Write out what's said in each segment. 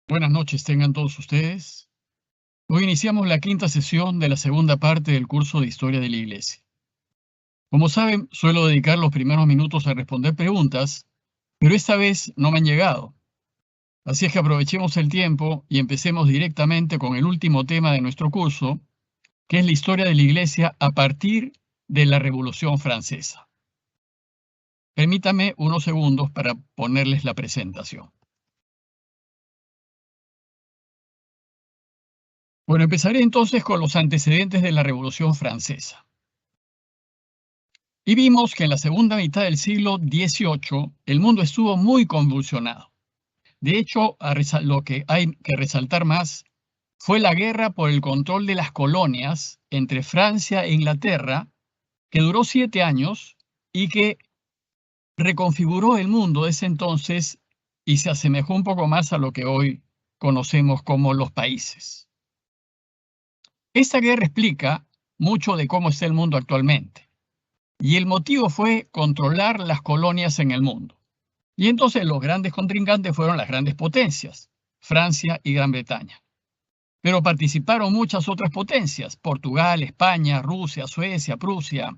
Buenas noches tengan todos ustedes. Hoy iniciamos la quinta sesión de la segunda parte del curso de Historia de la Iglesia. Como saben, suelo dedicar los primeros minutos a responder preguntas, pero esta vez no me han llegado. Así es que aprovechemos el tiempo y empecemos directamente con el último tema de nuestro curso, que es la historia de la Iglesia a partir de la Revolución Francesa. Permítanme unos segundos para ponerles la presentación. Bueno, empezaré entonces con los antecedentes de la Revolución Francesa. Y vimos que en la segunda mitad del siglo XVIII el mundo estuvo muy convulsionado. De hecho, lo que hay que resaltar más fue la guerra por el control de las colonias entre Francia e Inglaterra, que duró 7 años y que reconfiguró el mundo desde entonces y se asemejó un poco más a lo que hoy conocemos como los países. Esta guerra explica mucho de cómo está el mundo actualmente. Y el motivo fue controlar las colonias en el mundo. Y entonces los grandes contrincantes fueron las grandes potencias, Francia y Gran Bretaña. Pero participaron muchas otras potencias, Portugal, España, Rusia, Suecia, Prusia.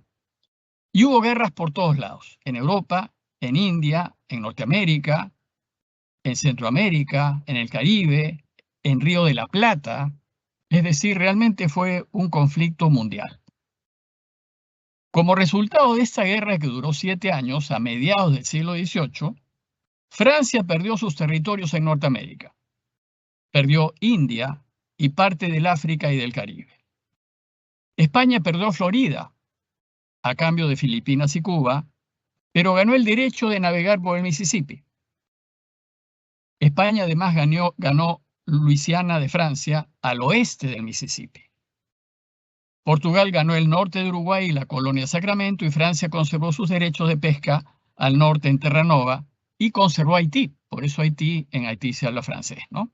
Y hubo guerras por todos lados, en Europa, en India, en Norteamérica, en Centroamérica, en el Caribe, en Río de la Plata. Es decir, realmente fue un conflicto mundial. Como resultado de esta guerra que duró 7 años, a mediados del siglo XVIII, Francia perdió sus territorios en Norteamérica, perdió India y parte del África y del Caribe. España perdió Florida, a cambio de Filipinas y Cuba, pero ganó el derecho de navegar por el Mississippi. España además ganó Luisiana de Francia al oeste del Mississippi. Portugal ganó el norte de Uruguay y la colonia Sacramento, y Francia conservó sus derechos de pesca al norte en Terranova y conservó Haití. Por eso en Haití se habla francés, ¿no?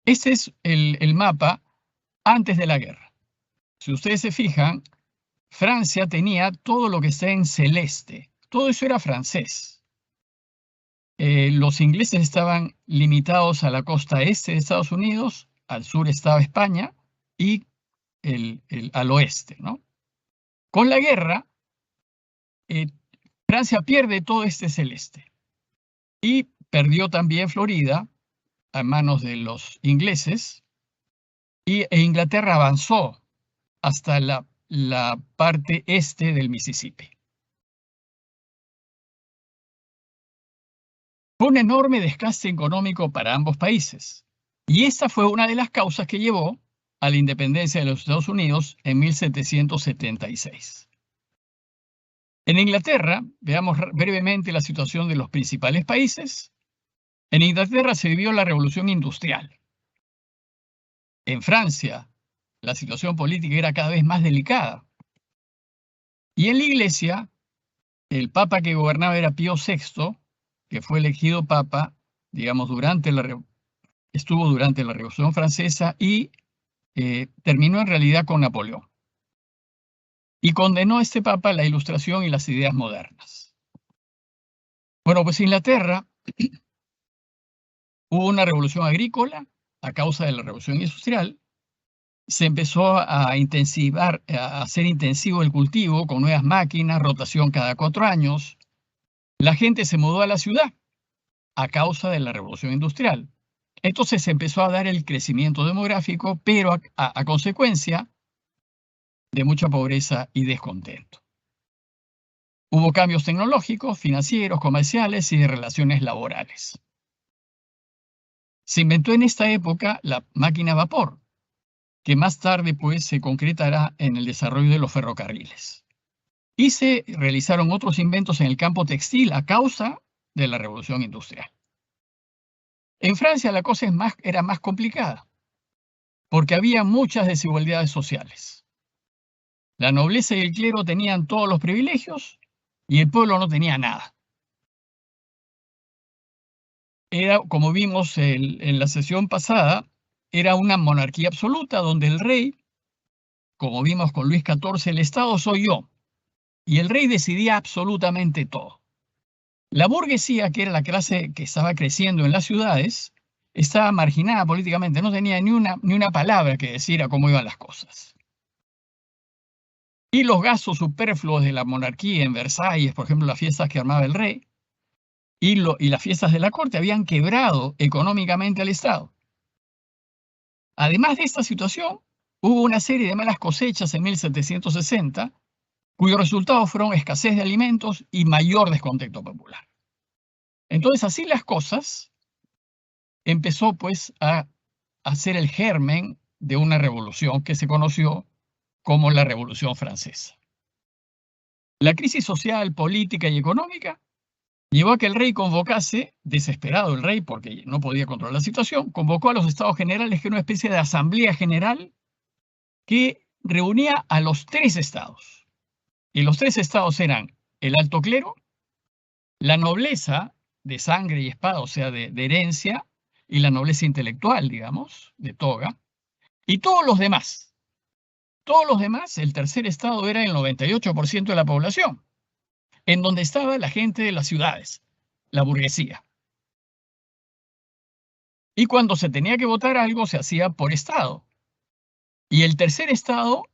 Este es el mapa antes de la guerra. Si ustedes se fijan, Francia tenía todo lo que está en celeste. Todo eso era francés. Los ingleses estaban limitados a la costa este de Estados Unidos, al sur estaba España y al oeste, ¿no? Con la guerra, Francia pierde todo este celeste y perdió también Florida a manos de los ingleses, e Inglaterra avanzó hasta la parte este del Mississippi. Fue un enorme desgaste económico para ambos países, y esta fue una de las causas que llevó a la independencia de los Estados Unidos en 1776. En Inglaterra, veamos brevemente la situación de los principales países. En Inglaterra se vivió la Revolución Industrial. En Francia, la situación política era cada vez más delicada. Y en la Iglesia, el papa que gobernaba era Pío VI, que fue elegido papa, digamos, estuvo durante la Revolución Francesa y terminó en realidad con Napoleón. Y condenó a este papa la Ilustración y las ideas modernas. Bueno, pues en Inglaterra hubo una revolución agrícola a causa de la Revolución Industrial. Se empezó a hacer intensivo el cultivo con nuevas máquinas, rotación cada 4 años. La gente se mudó a la ciudad a causa de la Revolución Industrial. Entonces se empezó a dar el crecimiento demográfico, pero a consecuencia de mucha pobreza y descontento. Hubo cambios tecnológicos, financieros, comerciales y de relaciones laborales. Se inventó en esta época la máquina a vapor, que más tarde pues se concretará en el desarrollo de los ferrocarriles. Y se realizaron otros inventos en el campo textil a causa de la Revolución Industrial. En Francia la cosa era más complicada, porque había muchas desigualdades sociales. La nobleza y el clero tenían todos los privilegios y el pueblo no tenía nada. Era, como vimos en la sesión pasada, era una monarquía absoluta donde el rey, como vimos con Luis XIV, el Estado soy yo, y el rey decidía absolutamente todo. La burguesía, que era la clase que estaba creciendo en las ciudades, estaba marginada políticamente, no tenía ni una palabra que decir a cómo iban las cosas. Y los gastos superfluos de la monarquía en Versalles, por ejemplo, las fiestas que armaba el rey, y las fiestas de la corte habían quebrado económicamente al Estado. Además de esta situación, hubo una serie de malas cosechas en 1760, cuyos resultados fueron escasez de alimentos y mayor descontento popular. Entonces, así las cosas, empezó pues a ser el germen de una revolución que se conoció como la Revolución Francesa. La crisis social, política y económica llevó a que el rey convocase, desesperado el rey porque no podía controlar la situación, convocó a los Estados Generales, que era una especie de asamblea general que reunía a los 3 estados. Y los 3 estados eran el alto clero, la nobleza de sangre y espada, o sea, de herencia, y la nobleza intelectual, digamos, de toga, y todos los demás. Todos los demás, el tercer estado era el 98% de la población, en donde estaba la gente de las ciudades, la burguesía. Y cuando se tenía que votar algo, se hacía por estado. Y el tercer estado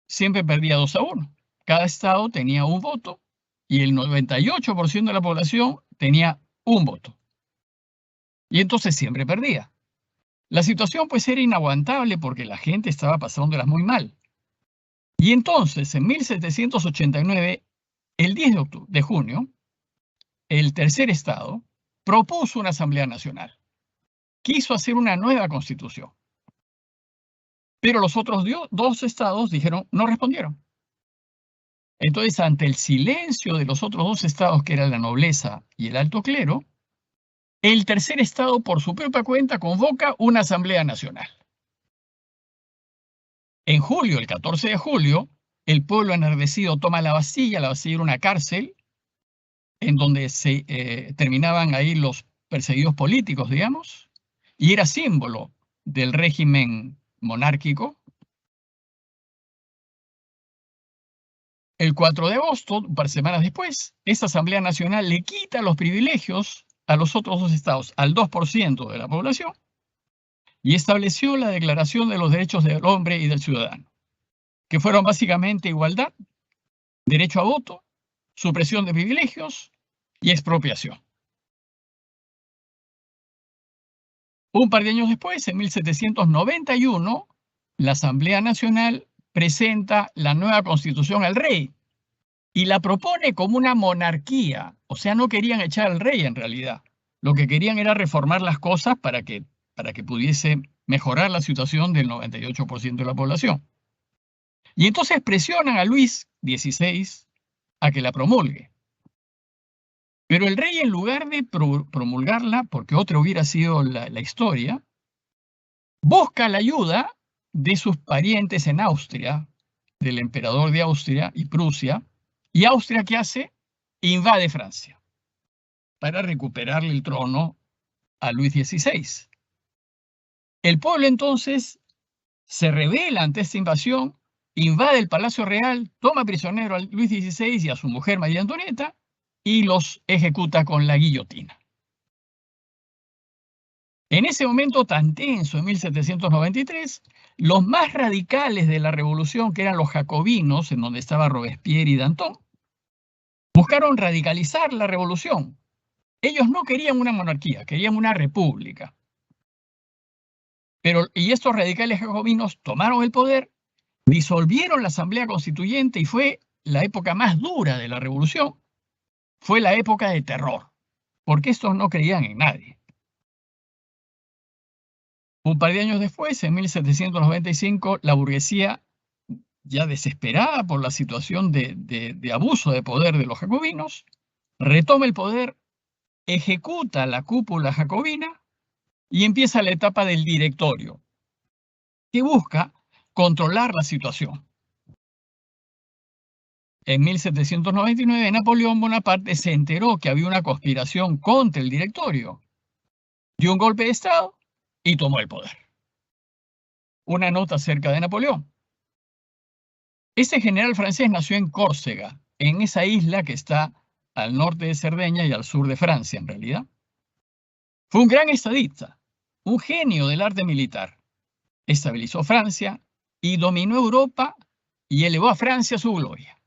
siempre perdía 2-1. Cada estado tenía un voto y el 98% de la población tenía un voto. Y entonces siempre perdía. La situación pues era inaguantable porque la gente estaba pasándolas muy mal. Y entonces, en 1789, el 10 de junio, el tercer estado propuso una asamblea nacional. Quiso hacer una nueva constitución. Pero los otros 2 estados dijeron, no respondieron. Entonces, ante el silencio de los otros 2 estados, que eran la nobleza y el alto clero, el tercer estado, por su propia cuenta, convoca una asamblea nacional. En julio, el 14 de julio, el pueblo enardecido toma la Bastilla. La Bastilla era una cárcel en donde se terminaban ahí los perseguidos políticos, digamos, y era símbolo del régimen monárquico. El 4 de agosto, un par de semanas después, esta Asamblea Nacional le quita los privilegios a los otros 2 estados, al 2% de la población, y estableció la Declaración de los Derechos del Hombre y del Ciudadano, que fueron básicamente igualdad, derecho a voto, supresión de privilegios y expropiación. Un par de años después, en 1791, la Asamblea Nacional presenta la nueva Constitución al rey y la propone como una monarquía. O sea, no querían echar al rey en realidad. Lo que querían era reformar las cosas para que pudiese mejorar la situación del 98% de la población. Y entonces presionan a Luis XVI a que la promulgue. Pero el rey, en lugar de promulgarla, porque otra hubiera sido la historia, busca la ayuda de sus parientes en Austria, del emperador de Austria y Prusia. ¿Y Austria qué hace? Invade Francia para recuperarle el trono a Luis XVI. El pueblo entonces se rebela ante esta invasión, invade el Palacio Real, toma prisionero a Luis XVI y a su mujer María Antonieta y los ejecuta con la guillotina. En ese momento tan tenso, en 1793, los más radicales de la revolución, que eran los jacobinos, en donde estaba Robespierre y Danton, buscaron radicalizar la revolución. Ellos no querían una monarquía, querían una república. Y estos radicales jacobinos tomaron el poder, disolvieron la Asamblea Constituyente y fue la época más dura de la revolución. Fue la época de terror, porque estos no creían en nadie. Un par de años después, en 1795, la burguesía, ya desesperada por la situación de abuso de poder de los jacobinos, retoma el poder, ejecuta la cúpula jacobina y empieza la etapa del directorio, que busca controlar la situación. En 1799, Napoleón Bonaparte se enteró que había una conspiración contra el directorio, dio un golpe de Estado y tomó el poder. Una nota acerca de Napoleón. Este general francés nació en Córcega, en esa isla que está al norte de Cerdeña y al sur de Francia, en realidad. Fue un gran estadista, un genio del arte militar. Estabilizó Francia y dominó Europa y elevó a Francia a su gloria.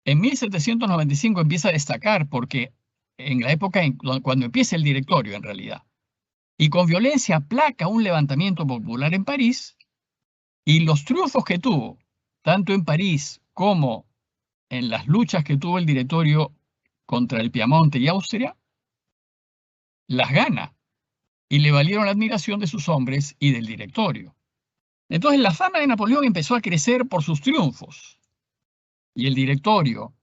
En 1795 empieza a destacar porque en la época cuando empieza el Directorio, en realidad, y con violencia aplaca un levantamiento popular en París, y los triunfos que tuvo, tanto en París como en las luchas que tuvo el Directorio contra el Piamonte y Austria, las gana y le valieron la admiración de sus hombres y del Directorio. Entonces la fama de Napoleón empezó a crecer por sus triunfos, y el Directorio,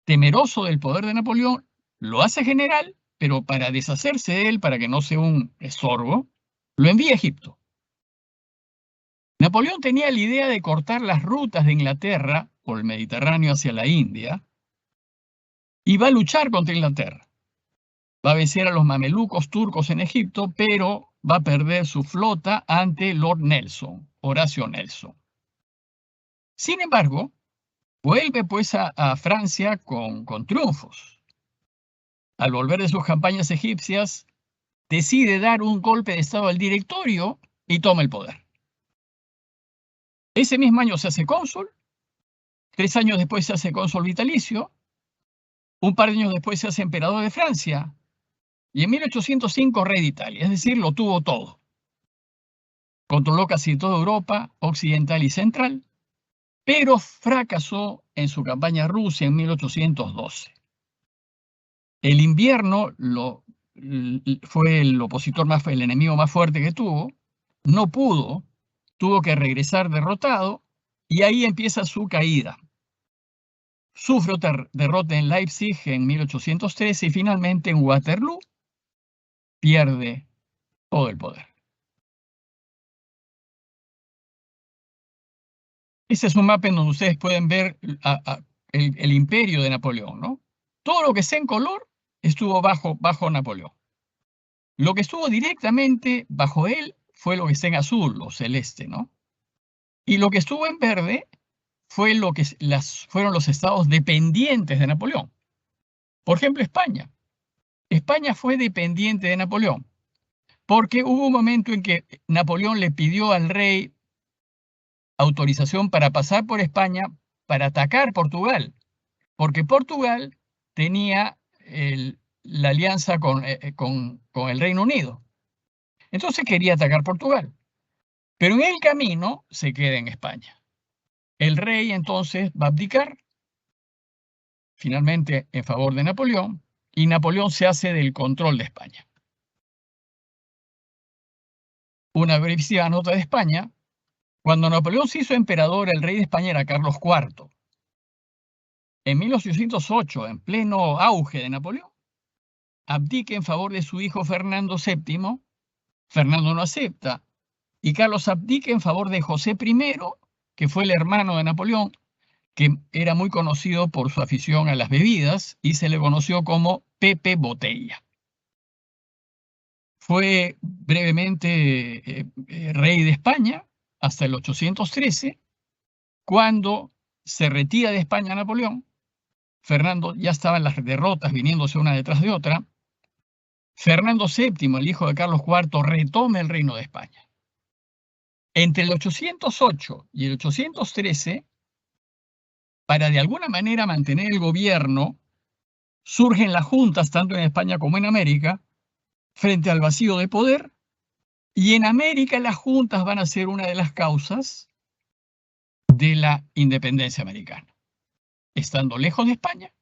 temeroso del poder de Napoleón, lo hace general, pero para deshacerse de él, para que no sea un estorbo, lo envía a Egipto. Napoleón tenía la idea de cortar las rutas de Inglaterra por el Mediterráneo hacia la India y va a luchar contra Inglaterra. Va a vencer a los mamelucos turcos en Egipto, pero va a perder su flota ante Lord Nelson, Horacio Nelson. Sin embargo, vuelve pues a Francia con triunfos. Al volver de sus campañas egipcias, decide dar un golpe de estado al Directorio y toma el poder. Ese mismo año se hace cónsul, 3 años después se hace cónsul vitalicio, un par de años después se hace emperador de Francia, y en 1805 rey de Italia, es decir, lo tuvo todo. Controló casi toda Europa occidental y central, pero fracasó en su campaña a Rusia en 1812. El invierno fue el enemigo más fuerte que tuvo, no pudo, tuvo que regresar derrotado, y ahí empieza su caída. Sufre otra derrota en Leipzig en 1813 y finalmente en Waterloo pierde todo el poder. Ese es un mapa en donde ustedes pueden ver el imperio de Napoleón, ¿no? Todo lo que está en color estuvo bajo Napoleón. Lo que estuvo directamente bajo él fue lo que está en azul o celeste, ¿no? Y lo que estuvo en verde fueron los estados dependientes de Napoleón. Por ejemplo, España. España fue dependiente de Napoleón, porque hubo un momento en que Napoleón le pidió al rey autorización para pasar por España para atacar Portugal, porque Portugal tenía la alianza con el Reino Unido. Entonces quería atacar Portugal, pero en el camino se queda en España. El rey entonces va a abdicar, finalmente en favor de Napoleón, y Napoleón se hace del control de España. Una brevísima nota de España. Cuando Napoleón se hizo emperador, el rey de España era Carlos IV. En 1808, en pleno auge de Napoleón, abdica en favor de su hijo Fernando VII. Fernando no acepta, y Carlos abdica en favor de José I, que fue el hermano de Napoleón, que era muy conocido por su afición a las bebidas y se le conoció como Pepe Botella. Fue brevemente rey de España hasta el 813, cuando se retira de España Napoleón. Fernando ya estaban las derrotas viniéndose una detrás de otra. Fernando VII, el hijo de Carlos IV, retoma el reino de España. Entre el 808 y el 813, para de alguna manera mantener el gobierno, surgen las juntas, tanto en España como en América, frente al vacío de poder, y en América las juntas van a ser una de las causas de la independencia americana. Estando lejos de España,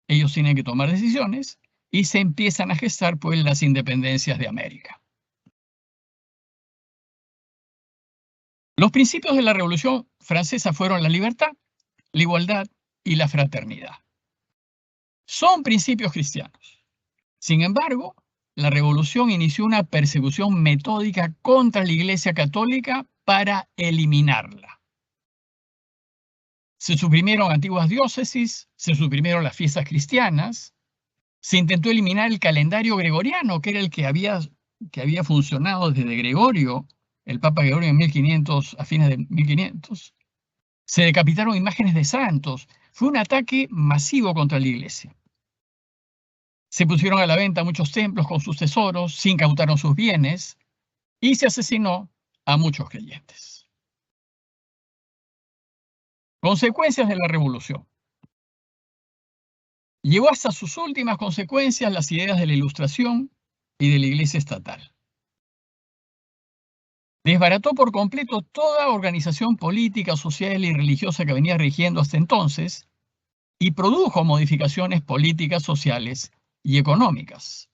ellos tienen que tomar decisiones y se empiezan a gestar pues las independencias de América. Los principios de la Revolución Francesa fueron la libertad, la igualdad y la fraternidad. Son principios cristianos. Sin embargo, la Revolución inició una persecución metódica contra la Iglesia Católica para eliminarla. Se suprimieron antiguas diócesis, se suprimieron las fiestas cristianas, se intentó eliminar el calendario gregoriano, que era el que había funcionado desde Gregorio, el Papa Gregorio en 1500, a fines de 1500. Se decapitaron imágenes de santos, fue un ataque masivo contra la iglesia. Se pusieron a la venta muchos templos con sus tesoros, se incautaron sus bienes y se asesinó a muchos creyentes. Consecuencias de la revolución. Llevó hasta sus últimas consecuencias las ideas de la Ilustración y de la Iglesia estatal. Desbarató por completo toda organización política, social y religiosa que venía rigiendo hasta entonces y produjo modificaciones políticas, sociales y económicas.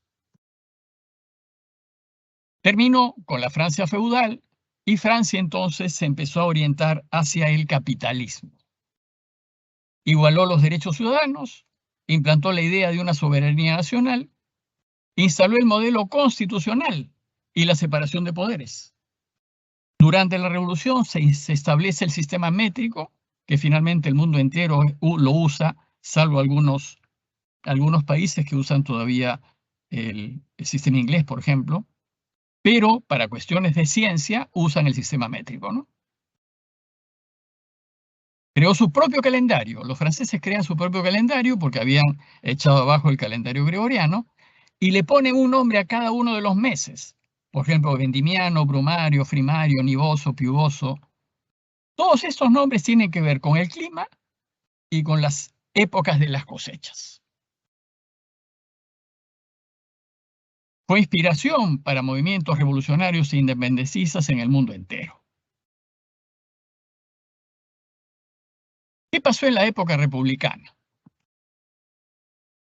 Terminó con la Francia feudal y Francia entonces se empezó a orientar hacia el capitalismo. Igualó los derechos ciudadanos, implantó la idea de una soberanía nacional, instaló el modelo constitucional y la separación de poderes. Durante la revolución se establece el sistema métrico, que finalmente el mundo entero lo usa, salvo algunos países que usan todavía el sistema inglés, por ejemplo, pero para cuestiones de ciencia usan el sistema métrico, ¿no? Creó su propio calendario. Los franceses crean su propio calendario porque habían echado abajo el calendario gregoriano y le ponen un nombre a cada uno de los meses. Por ejemplo, vendimiano, brumario, frimario, nivoso, piuvoso. Todos estos nombres tienen que ver con el clima y con las épocas de las cosechas. Fue inspiración para movimientos revolucionarios e independentistas en el mundo entero. ¿Qué pasó en la época republicana?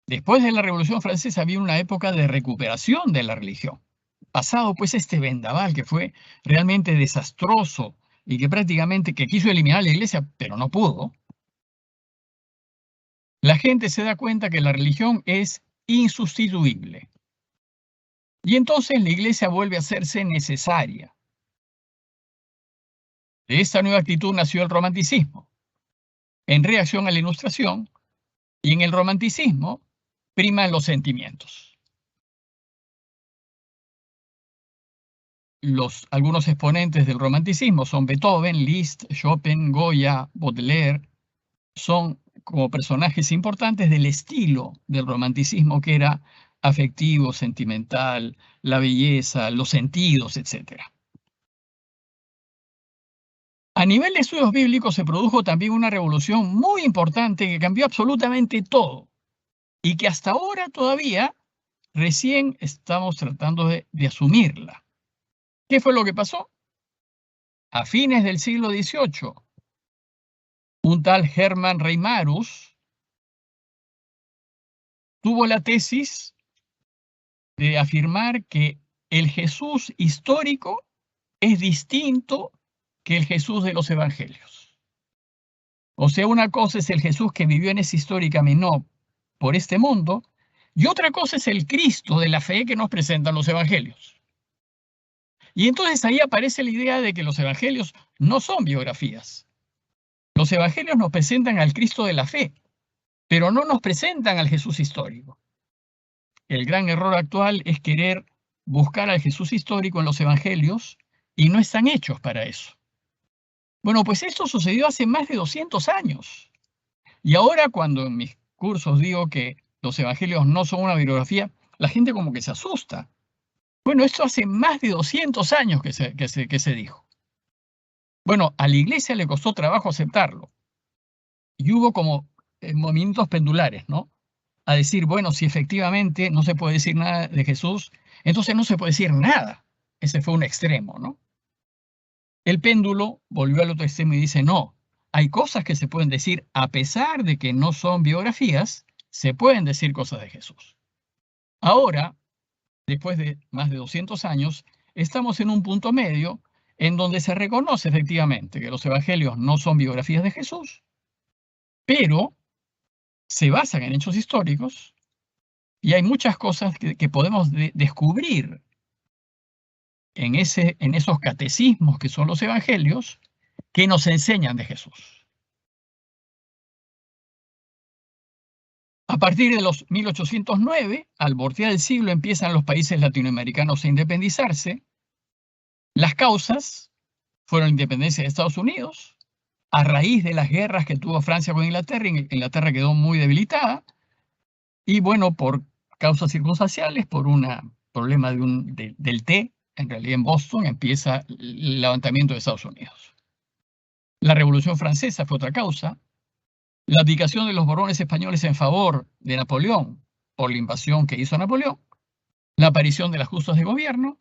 Después de la Revolución Francesa había una época de recuperación de la religión. Pasado pues este vendaval que fue realmente desastroso y que prácticamente quiso eliminar la iglesia, pero no pudo, la gente se da cuenta que la religión es insustituible. Y entonces la iglesia vuelve a hacerse necesaria. De esta nueva actitud nació el romanticismo, en reacción a la Ilustración, y en el romanticismo priman los sentimientos. Algunos exponentes del romanticismo son Beethoven, Liszt, Chopin, Goya, Baudelaire, son como personajes importantes del estilo del romanticismo que era afectivo, sentimental, la belleza, los sentidos, etc. A nivel de estudios bíblicos se produjo también una revolución muy importante que cambió absolutamente todo y que hasta ahora todavía recién estamos tratando de asumirla. ¿Qué fue lo que pasó? A fines del siglo XVIII, un tal Hermann Reimarus tuvo la tesis de afirmar que el Jesús histórico es distinto que el Jesús de los evangelios. O sea, una cosa es el Jesús que vivió en esa histórica menor por este mundo, y otra cosa es el Cristo de la fe que nos presentan los evangelios. Y entonces ahí aparece la idea de que los evangelios no son biografías. Los evangelios nos presentan al Cristo de la fe, pero no nos presentan al Jesús histórico. El gran error actual es querer buscar al Jesús histórico en los evangelios y no están hechos para eso. Bueno, pues esto sucedió hace más de 200 años. Y ahora cuando en mis cursos digo que los evangelios no son una biografía, la gente como que se asusta. Bueno, esto hace más de 200 años que se dijo. Bueno, a la iglesia le costó trabajo aceptarlo. Y hubo como movimientos pendulares, ¿no? A decir, bueno, si efectivamente no se puede decir nada de Jesús, entonces no se puede decir nada. Ese fue un extremo, ¿no? El péndulo volvió al otro extremo y dice, no, hay cosas que se pueden decir a pesar de que no son biografías, se pueden decir cosas de Jesús. Ahora, después de más de 200 años, estamos en un punto medio en donde se reconoce efectivamente que los evangelios no son biografías de Jesús, pero se basan en hechos históricos y hay muchas cosas que podemos descubrir en esos catecismos que son los evangelios que nos enseñan de Jesús. A partir de los 1809, al bordear el siglo, empiezan los países latinoamericanos a independizarse. Las causas fueron la independencia de Estados Unidos, a raíz de las guerras que tuvo Francia con Inglaterra. Inglaterra quedó muy debilitada y bueno, por causas circunstanciales, por un problema del té, en realidad en Boston empieza el levantamiento de Estados Unidos. La Revolución Francesa fue otra causa. La abdicación de los Borbones españoles en favor de Napoleón por la invasión que hizo Napoleón. La aparición de las justas de gobierno.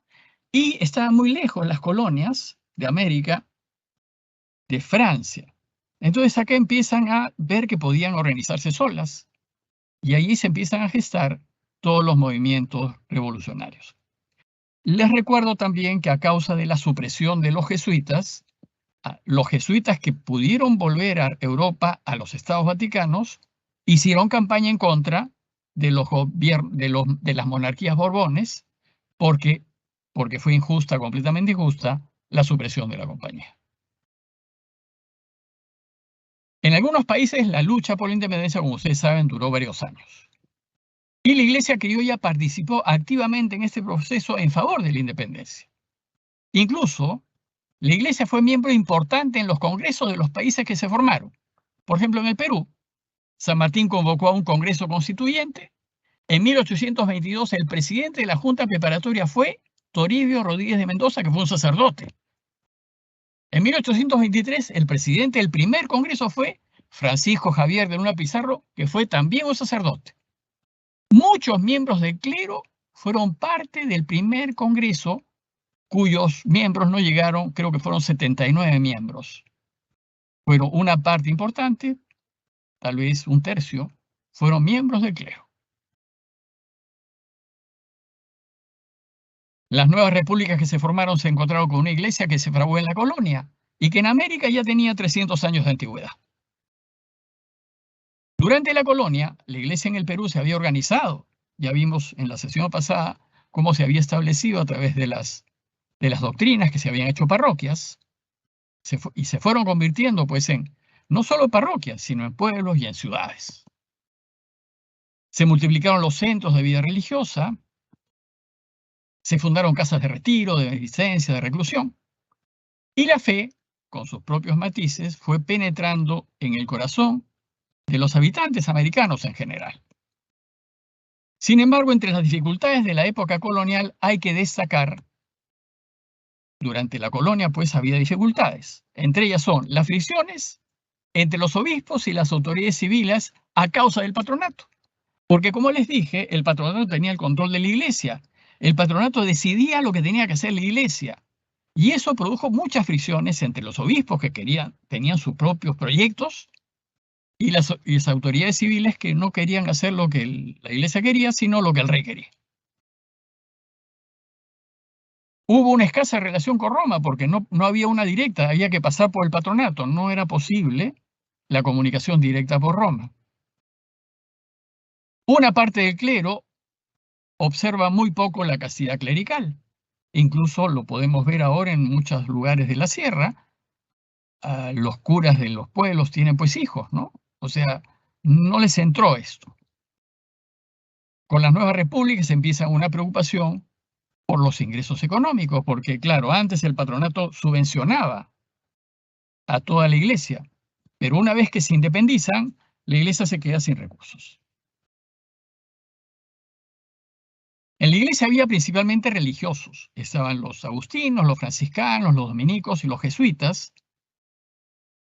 Y estaban muy lejos las colonias de América de Francia. Entonces acá empiezan a ver que podían organizarse solas y allí se empiezan a gestar todos los movimientos revolucionarios. Les recuerdo también que a causa de la supresión de los jesuitas que pudieron volver a Europa, a los Estados Vaticanos, hicieron campaña en contra de las monarquías borbones porque fue injusta, completamente injusta, la supresión de la compañía. En algunos países la lucha por la independencia, como ustedes saben, duró varios años. Y la Iglesia criolla participó activamente en este proceso en favor de la independencia. Incluso, la Iglesia fue miembro importante en los congresos de los países que se formaron. Por ejemplo, en el Perú, San Martín convocó a un congreso constituyente. En 1822, el presidente de la Junta Preparatoria fue Toribio Rodríguez de Mendoza, que fue un sacerdote. En 1823, el presidente del primer congreso fue Francisco Javier de Luna Pizarro, que fue también un sacerdote. Muchos miembros del clero fueron parte del primer congreso, cuyos miembros no llegaron, creo que fueron 79 miembros. Pero una parte importante, tal vez un tercio, fueron miembros del clero. Las nuevas repúblicas que se formaron se encontraron con una iglesia que se fraguó en la colonia y que en América ya tenía 300 años de antigüedad. Durante la colonia, la iglesia en el Perú se había organizado. Ya vimos en la sesión pasada cómo se había establecido a través de las doctrinas que se habían hecho parroquias y se fueron convirtiendo pues en no solo parroquias, sino en pueblos y en ciudades. Se multiplicaron los centros de vida religiosa, se fundaron casas de retiro, de beneficencia, de reclusión, y la fe, con sus propios matices, fue penetrando en el corazón de los habitantes americanos en general. Sin embargo, entre las dificultades de la época colonial hay que destacar, durante la colonia pues había dificultades. Entre ellas son las fricciones entre los obispos y las autoridades civiles a causa del patronato. Porque como les dije, el patronato tenía el control de la iglesia. El patronato decidía lo que tenía que hacer la iglesia. Y eso produjo muchas fricciones entre los obispos que tenían sus propios proyectos y las autoridades civiles que no querían hacer lo que la iglesia quería, sino lo que el rey quería. Hubo una escasa relación con Roma porque no había una directa, había que pasar por el patronato, no era posible la comunicación directa por Roma. Una parte del clero observa muy poco la castidad clerical. Incluso lo podemos ver ahora en muchos lugares de la sierra. Los curas de los pueblos tienen pues hijos, ¿no? O sea, no les entró esto. Con las nuevas repúblicas empieza una preocupación por los ingresos económicos, porque claro, antes el patronato subvencionaba a toda la iglesia, pero una vez que se independizan, la iglesia se queda sin recursos. En la iglesia había principalmente religiosos. Estaban los agustinos, los franciscanos, los dominicos y los jesuitas,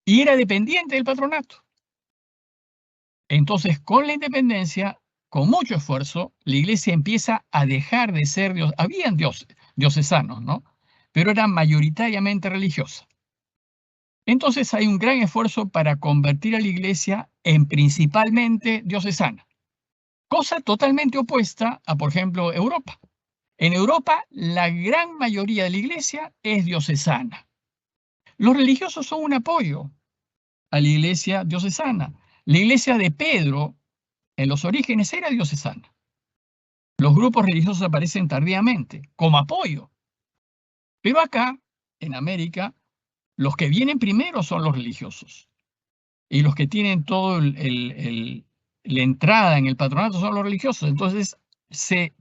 y era dependiente del patronato. Entonces, con la independencia, con mucho esfuerzo, la iglesia empieza a dejar de ser habían diocesanos, ¿no? Pero era mayoritariamente religiosa. Entonces hay un gran esfuerzo para convertir a la iglesia en principalmente diocesana. Cosa totalmente opuesta a, por ejemplo, Europa. En Europa, la gran mayoría de la iglesia es diocesana. Los religiosos son un apoyo a la iglesia diocesana. La iglesia de Pedro, en los orígenes, era diocesana. Los grupos religiosos aparecen tardíamente, como apoyo. Pero acá, en América, los que vienen primero son los religiosos. Y los que tienen toda la entrada en el patronato son los religiosos. Entonces, se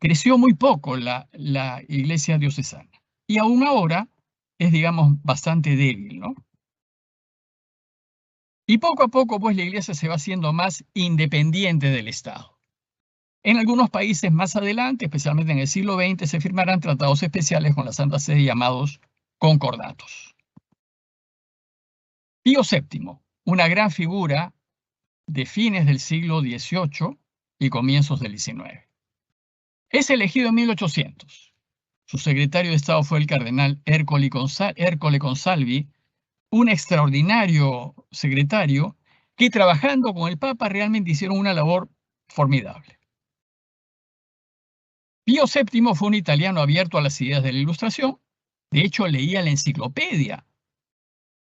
creció muy poco la iglesia diocesana. Y aún ahora es, digamos, bastante débil, ¿no? Y poco a poco, pues, la Iglesia se va haciendo más independiente del Estado. En algunos países más adelante, especialmente en el siglo XX, se firmarán tratados especiales con la Santa Sede llamados concordatos. Pío VII, una gran figura de fines del siglo XVIII y comienzos del XIX. Es elegido en 1800. Su secretario de Estado fue el cardenal Ercole Consalvi, un extraordinario secretario que, trabajando con el Papa, realmente hicieron una labor formidable. Pío VII fue un italiano abierto a las ideas de la Ilustración. De hecho, leía la enciclopedia,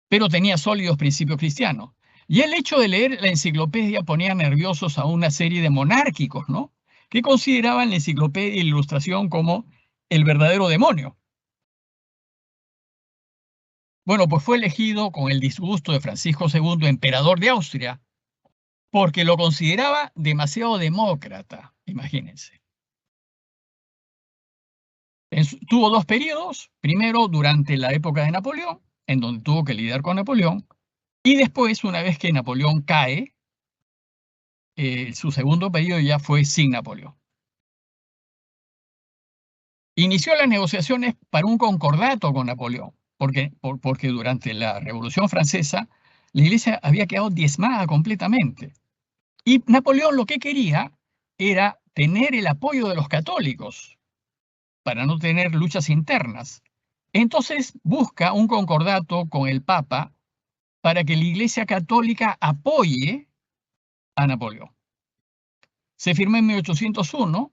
pero tenía sólidos principios cristianos. Y el hecho de leer la enciclopedia ponía nerviosos a una serie de monárquicos, ¿no?, que consideraban la enciclopedia y la Ilustración como el verdadero demonio. Bueno, pues fue elegido con el disgusto de Francisco II, emperador de Austria, porque lo consideraba demasiado demócrata, imagínense. Tuvo dos periodos, primero durante la época de Napoleón, en donde tuvo que lidiar con Napoleón, y después, una vez que Napoleón cae, su segundo periodo ya fue sin Napoleón. Inició las negociaciones para un concordato con Napoleón, porque durante la Revolución Francesa la Iglesia había quedado diezmada completamente. Y Napoleón lo que quería era tener el apoyo de los católicos para no tener luchas internas. Entonces busca un concordato con el Papa para que la Iglesia Católica apoye a Napoleón. Se firmó en 1801.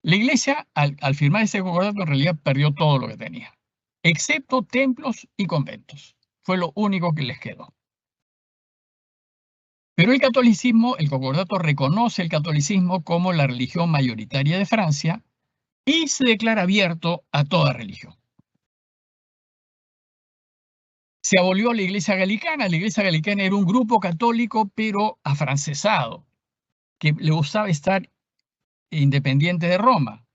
La Iglesia, al firmar ese concordato, en realidad perdió todo lo que tenía, excepto templos y conventos. Fue lo único que les quedó. Pero el catolicismo, el concordato reconoce el catolicismo como la religión mayoritaria de Francia y se declara abierto a toda religión. Se abolió la Iglesia Gallicana. La Iglesia Gallicana era un grupo católico, pero afrancesado, que le gustaba estar independiente de Roma.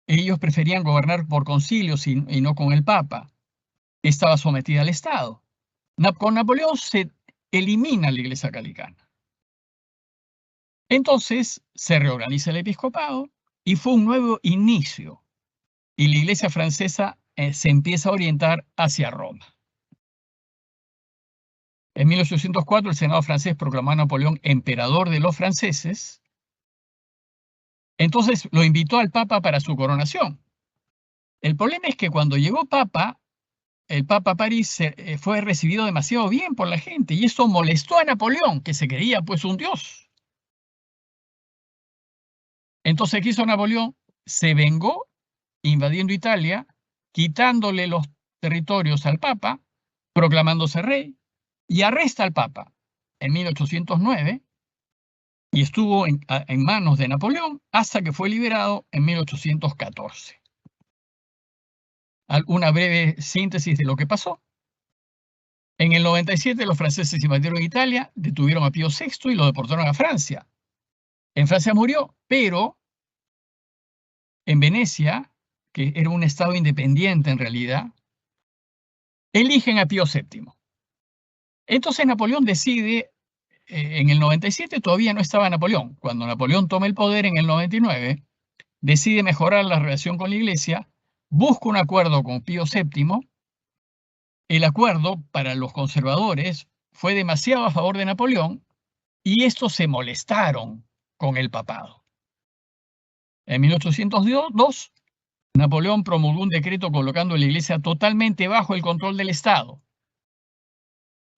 Ellos preferían gobernar por concilios y no con el Papa. Estaba sometida al Estado. Con Napoleón se elimina la Iglesia Gallicana. Entonces se reorganiza el episcopado y fue un nuevo inicio. Y la Iglesia francesa se empieza a orientar hacia Roma. En 1804 el Senado francés proclamó a Napoleón emperador de los franceses. Entonces lo invitó al Papa para su coronación. El problema es que cuando llegó el Papa a París fue recibido demasiado bien por la gente y eso molestó a Napoleón, que se creía pues un dios. Entonces, ¿qué hizo Napoleón? Se vengó invadiendo Italia, quitándole los territorios al Papa, proclamándose rey, y arresta al Papa en 1809 y estuvo en manos de Napoleón hasta que fue liberado en 1814. Una breve síntesis de lo que pasó. En el 97 los franceses invadieron Italia, detuvieron a Pío VI y lo deportaron a Francia. En Francia murió, pero en Venecia, que era un estado independiente en realidad, eligen a Pío VII. Entonces Napoleón decide, en el 97 todavía no estaba Napoleón, cuando Napoleón toma el poder en el 99, decide mejorar la relación con la Iglesia, busca un acuerdo con Pío VII. El acuerdo para los conservadores fue demasiado a favor de Napoleón y estos se molestaron con el papado. En 1802, Napoleón promulgó un decreto colocando a la Iglesia totalmente bajo el control del Estado.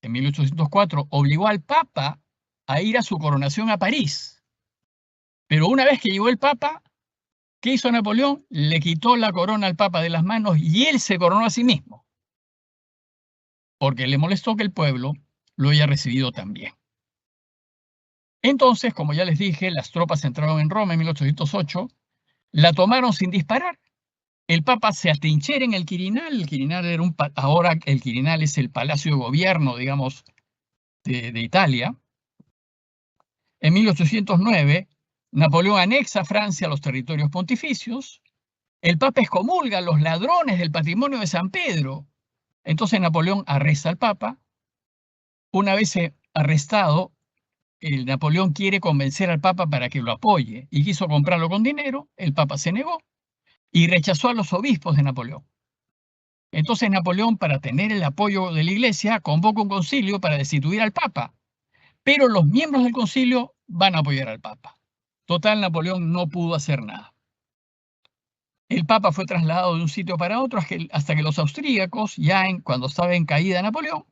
En 1804 obligó al Papa a ir a su coronación a París. Pero una vez que llegó el Papa, ¿qué hizo Napoleón? Le quitó la corona al Papa de las manos y él se coronó a sí mismo, porque le molestó que el pueblo lo haya recibido también. Entonces, como ya les dije, las tropas entraron en Roma en 1808, la tomaron sin disparar. El Papa se atrinchera en el Quirinal. El Quirinal era ahora el Quirinal es el Palacio de Gobierno, digamos, de Italia. En 1809, Napoleón anexa a Francia los territorios pontificios. El Papa excomulga a los ladrones del patrimonio de San Pedro. Entonces Napoleón arresta al Papa Una vez arrestado, el Napoleón quiere convencer al Papa para que lo apoye y quiso comprarlo con dinero, el Papa se negó y rechazó a los obispos de Napoleón. Entonces Napoleón, para tener el apoyo de la Iglesia, convoca un concilio para destituir al Papa, pero los miembros del concilio van a apoyar al Papa. Total, Napoleón no pudo hacer nada. El Papa fue trasladado de un sitio para otro hasta que los austríacos, cuando estaba en caída Napoleón,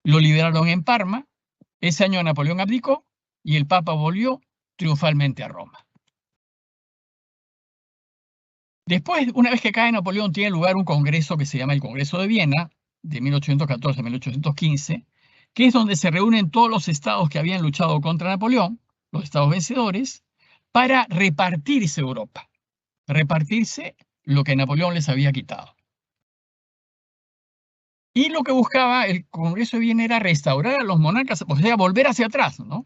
lo liberaron en Parma. Ese año Napoleón abdicó y el Papa volvió triunfalmente a Roma. Después, una vez que cae Napoleón, tiene lugar un congreso que se llama el Congreso de Viena, de 1814 a 1815, que es donde se reúnen todos los estados que habían luchado contra Napoleón, los estados vencedores, para repartirse Europa, repartirse lo que Napoleón les había quitado. Y lo que buscaba el Congreso de Viena era restaurar a los monarcas, o sea, volver hacia atrás, ¿no?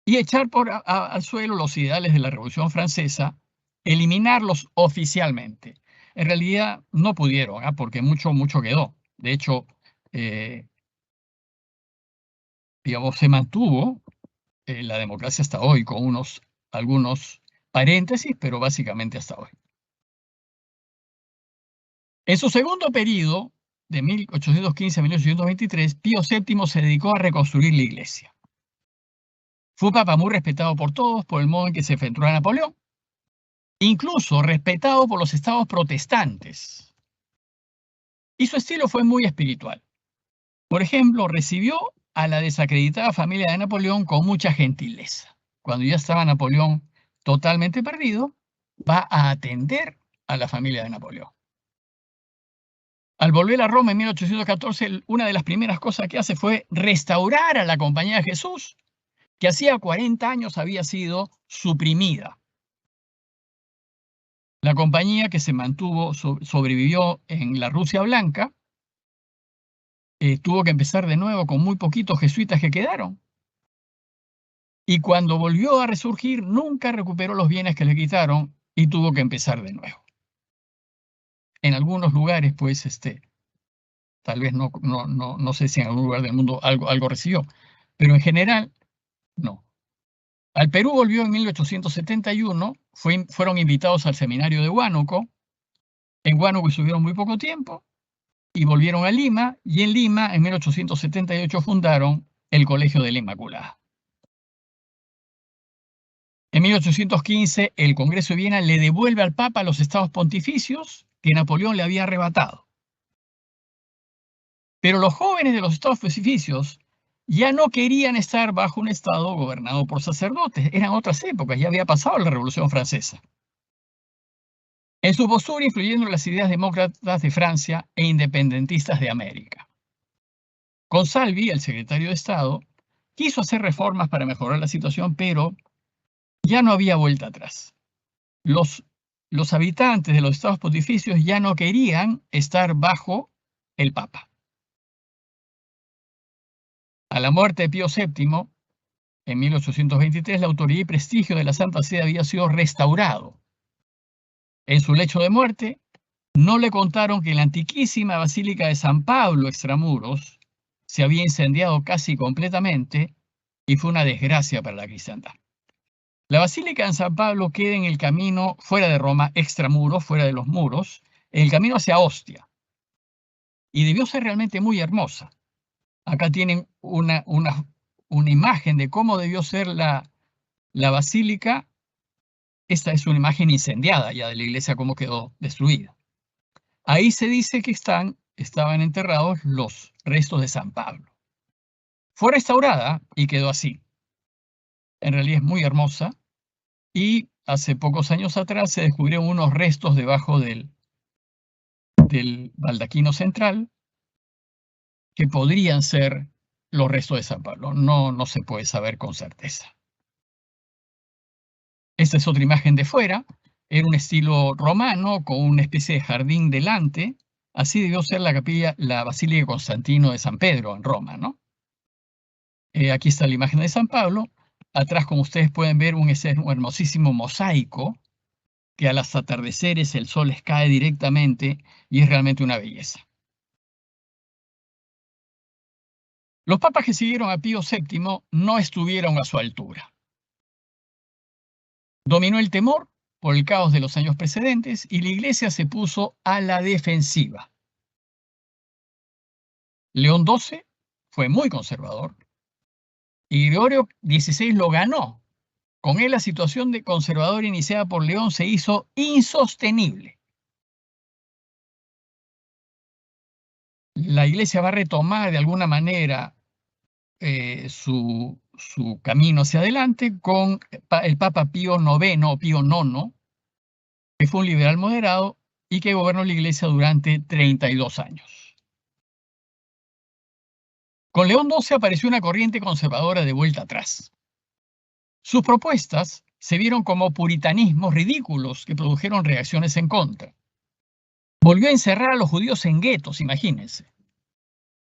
Y echar al suelo los ideales de la Revolución Francesa, eliminarlos oficialmente. En realidad no pudieron, porque mucho quedó. De hecho, digamos, se mantuvo la democracia hasta hoy, con algunos paréntesis, pero básicamente hasta hoy. En su segundo periodo, de 1815 a 1823, Pío VII se dedicó a reconstruir la Iglesia. Fue un papa muy respetado por todos por el modo en que se enfrentó a Napoleón, incluso respetado por los estados protestantes. Y su estilo fue muy espiritual. Por ejemplo, recibió a la desacreditada familia de Napoleón con mucha gentileza. Cuando ya estaba Napoleón totalmente perdido, va a atender a la familia de Napoleón. Al volver a Roma en 1814, una de las primeras cosas que hace fue restaurar a la Compañía de Jesús, que hacía 40 años había sido suprimida. La compañía, que se mantuvo, sobrevivió en la Rusia Blanca, tuvo que empezar de nuevo con muy poquitos jesuitas que quedaron. Y cuando volvió a resurgir, nunca recuperó los bienes que le quitaron y tuvo que empezar de nuevo. En algunos lugares, pues, tal vez no sé si en algún lugar del mundo algo recibió, pero en general, no. Al Perú volvió en 1871, fueron invitados al seminario de Huánuco. En Huánuco estuvieron muy poco tiempo y volvieron a Lima, y en Lima, en 1878, fundaron el Colegio de la Inmaculada. En 1815, el Congreso de Viena le devuelve al Papa los estados pontificios que Napoleón le había arrebatado. Pero los jóvenes de los estados pontificios ya no querían estar bajo un estado gobernado por sacerdotes. Eran otras épocas, ya había pasado la Revolución Francesa. En su postura influyendo las ideas demócratas de Francia e independentistas de América. Consalvi, el secretario de Estado, quiso hacer reformas para mejorar la situación, pero ya no había vuelta atrás. Los habitantes de los estados pontificios ya no querían estar bajo el Papa. A la muerte de Pío VII, en 1823, la autoridad y prestigio de la Santa Sede había sido restaurado. En su lecho de muerte, no le contaron que la antiquísima Basílica de San Pablo, extramuros, se había incendiado casi completamente y fue una desgracia para la cristiandad. La Basílica de San Pablo queda en el camino fuera de Roma, extramuros, fuera de los muros, en el camino hacia Ostia. Y debió ser realmente muy hermosa. Acá tienen una imagen de cómo debió ser la basílica. Esta es una imagen incendiada ya de la iglesia, cómo quedó destruida. Ahí se dice que estaban enterrados los restos de San Pablo. Fue restaurada y quedó así. En realidad es muy hermosa. Y hace pocos años atrás se descubrieron unos restos debajo del baldaquino central que podrían ser los restos de San Pablo. No se puede saber con certeza. Esta es otra imagen de fuera. Era un estilo romano con una especie de jardín delante. Así debió ser la Basílica de Constantino de San Pedro en Roma, ¿no? Aquí está la imagen de San Pablo. Atrás, como ustedes pueden ver, un hermosísimo mosaico que a los atardeceres el sol les cae directamente y es realmente una belleza. Los papas que siguieron a Pío VII no estuvieron a su altura. Dominó el temor por el caos de los años precedentes y la Iglesia se puso a la defensiva. León XII fue muy conservador y Gregorio XVI lo ganó. Con él la situación de conservador iniciada por León se hizo insostenible. La Iglesia va a retomar de alguna manera su camino hacia adelante con el Papa Pío IX o Pío IX, que fue un liberal moderado y que gobernó la Iglesia durante 32 años. Con León XII apareció una corriente conservadora de vuelta atrás. Sus propuestas se vieron como puritanismos ridículos que produjeron reacciones en contra. Volvió a encerrar a los judíos en guetos, imagínense.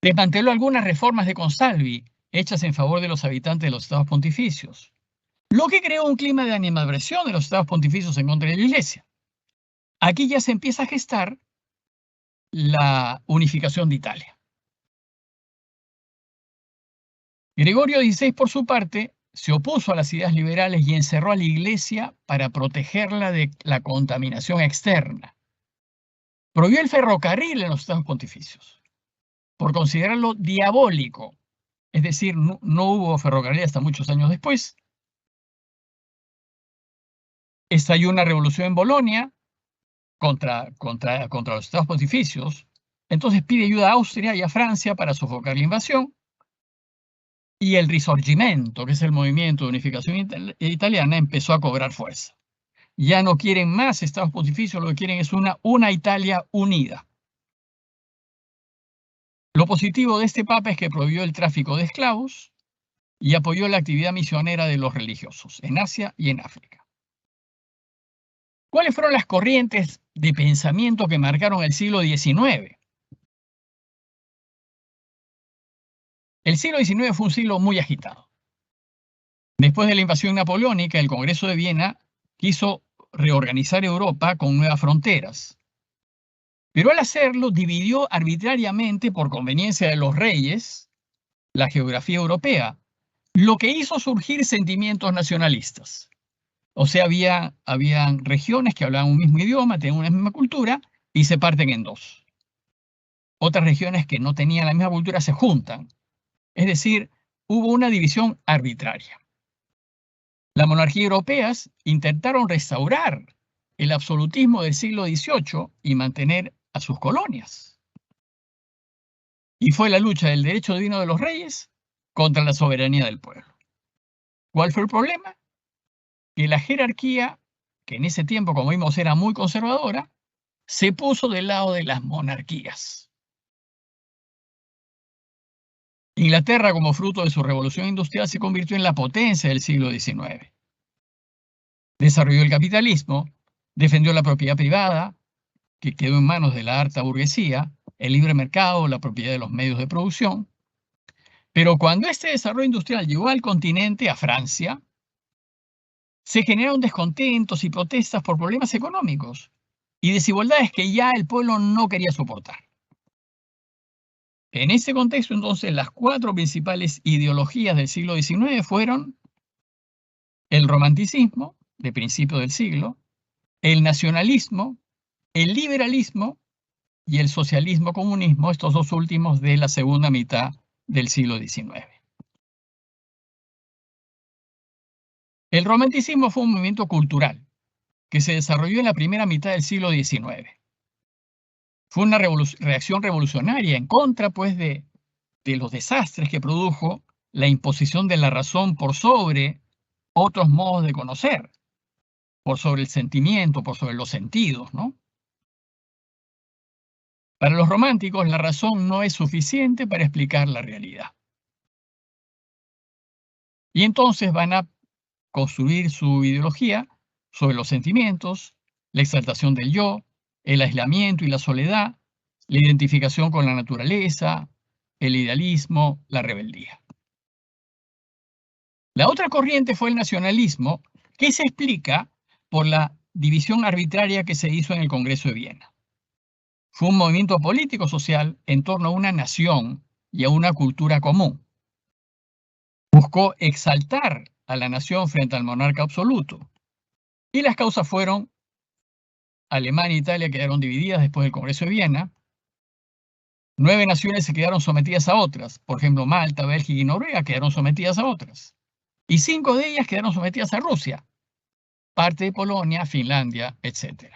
Desmanteló algunas reformas de Consalvi hechas en favor de los habitantes de los estados pontificios, lo que creó un clima de animadversión de los estados pontificios en contra de la Iglesia. Aquí ya se empieza a gestar la unificación de Italia. Gregorio XVI, por su parte, se opuso a las ideas liberales y encerró a la Iglesia para protegerla de la contaminación externa. Prohibió el ferrocarril en los estados pontificios por considerarlo diabólico. Es decir, no hubo ferrocarril hasta muchos años después. Estalló una revolución en Bolonia contra los estados pontificios. Entonces pide ayuda a Austria y a Francia para sofocar la invasión. Y el Risorgimento, que es el movimiento de unificación italiana, empezó a cobrar fuerza. Ya no quieren más estados pontificios, lo que quieren es una Italia unida. Lo positivo de este papa es que prohibió el tráfico de esclavos y apoyó la actividad misionera de los religiosos en Asia y en África. ¿Cuáles fueron las corrientes de pensamiento que marcaron el siglo XIX? El siglo XIX fue un siglo muy agitado. Después de la invasión napoleónica, el Congreso de Viena quiso reorganizar Europa con nuevas fronteras. Pero al hacerlo, dividió arbitrariamente por conveniencia de los reyes la geografía europea, lo que hizo surgir sentimientos nacionalistas. O sea, habían regiones que hablaban un mismo idioma, tenían una misma cultura y se parten en dos. Otras regiones que no tenían la misma cultura se juntan. Es decir, hubo una división arbitraria. Las monarquías europeas intentaron restaurar el absolutismo del siglo XVIII y mantener a sus colonias. Y fue la lucha del derecho divino de los reyes contra la soberanía del pueblo. ¿Cuál fue el problema? Que la jerarquía, que en ese tiempo, como vimos, era muy conservadora, se puso del lado de las monarquías. Inglaterra, como fruto de su revolución industrial, se convirtió en la potencia del siglo XIX. Desarrolló el capitalismo, defendió la propiedad privada, que quedó en manos de la alta burguesía, el libre mercado, la propiedad de los medios de producción. Pero cuando este desarrollo industrial llegó al continente, a Francia, se generaron descontentos y protestas por problemas económicos y desigualdades que ya el pueblo no quería soportar. En ese contexto, entonces, las cuatro principales ideologías del siglo XIX fueron el romanticismo, de principio del siglo, el nacionalismo, el liberalismo y el socialismo-comunismo, estos dos últimos de la segunda mitad del siglo XIX. El romanticismo fue un movimiento cultural que se desarrolló en la primera mitad del siglo XIX. Fue una reacción revolucionaria en contra, pues, de los desastres que produjo la imposición de la razón por sobre otros modos de conocer, por sobre el sentimiento, por sobre los sentidos, ¿no? Para los románticos, la razón no es suficiente para explicar la realidad. Y entonces van a construir su ideología sobre los sentimientos, la exaltación del yo, el aislamiento y la soledad, la identificación con la naturaleza, el idealismo, la rebeldía. La otra corriente fue el nacionalismo, que se explica por la división arbitraria que se hizo en el Congreso de Viena. Fue un movimiento político-social en torno a una nación y a una cultura común. Buscó exaltar a la nación frente al monarca absoluto. Y las causas fueron: Alemania e Italia quedaron divididas después del Congreso de Viena. 9 naciones se quedaron sometidas a otras. Por ejemplo, Malta, Bélgica y Noruega quedaron sometidas a otras. Y 5 de ellas quedaron sometidas a Rusia. Parte de Polonia, Finlandia, etc.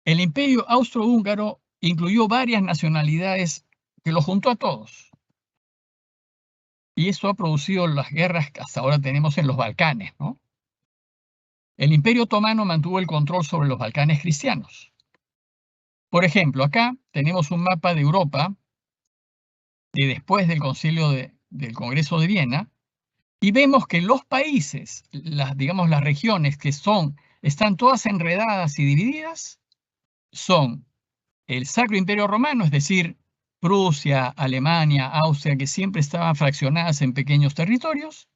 El Imperio Austrohúngaro incluyó varias nacionalidades que lo juntó a todos. Y eso ha producido las guerras que hasta ahora tenemos en los Balcanes, ¿no? El Imperio Otomano mantuvo el control sobre los Balcanes cristianos. Por ejemplo, acá tenemos un mapa de Europa de después del del Congreso de Viena, y vemos que los países, digamos las regiones que están todas enredadas y divididas, son el Sacro Imperio Romano, es decir, Prusia, Alemania, Austria, que siempre estaban fraccionadas en pequeños territorios,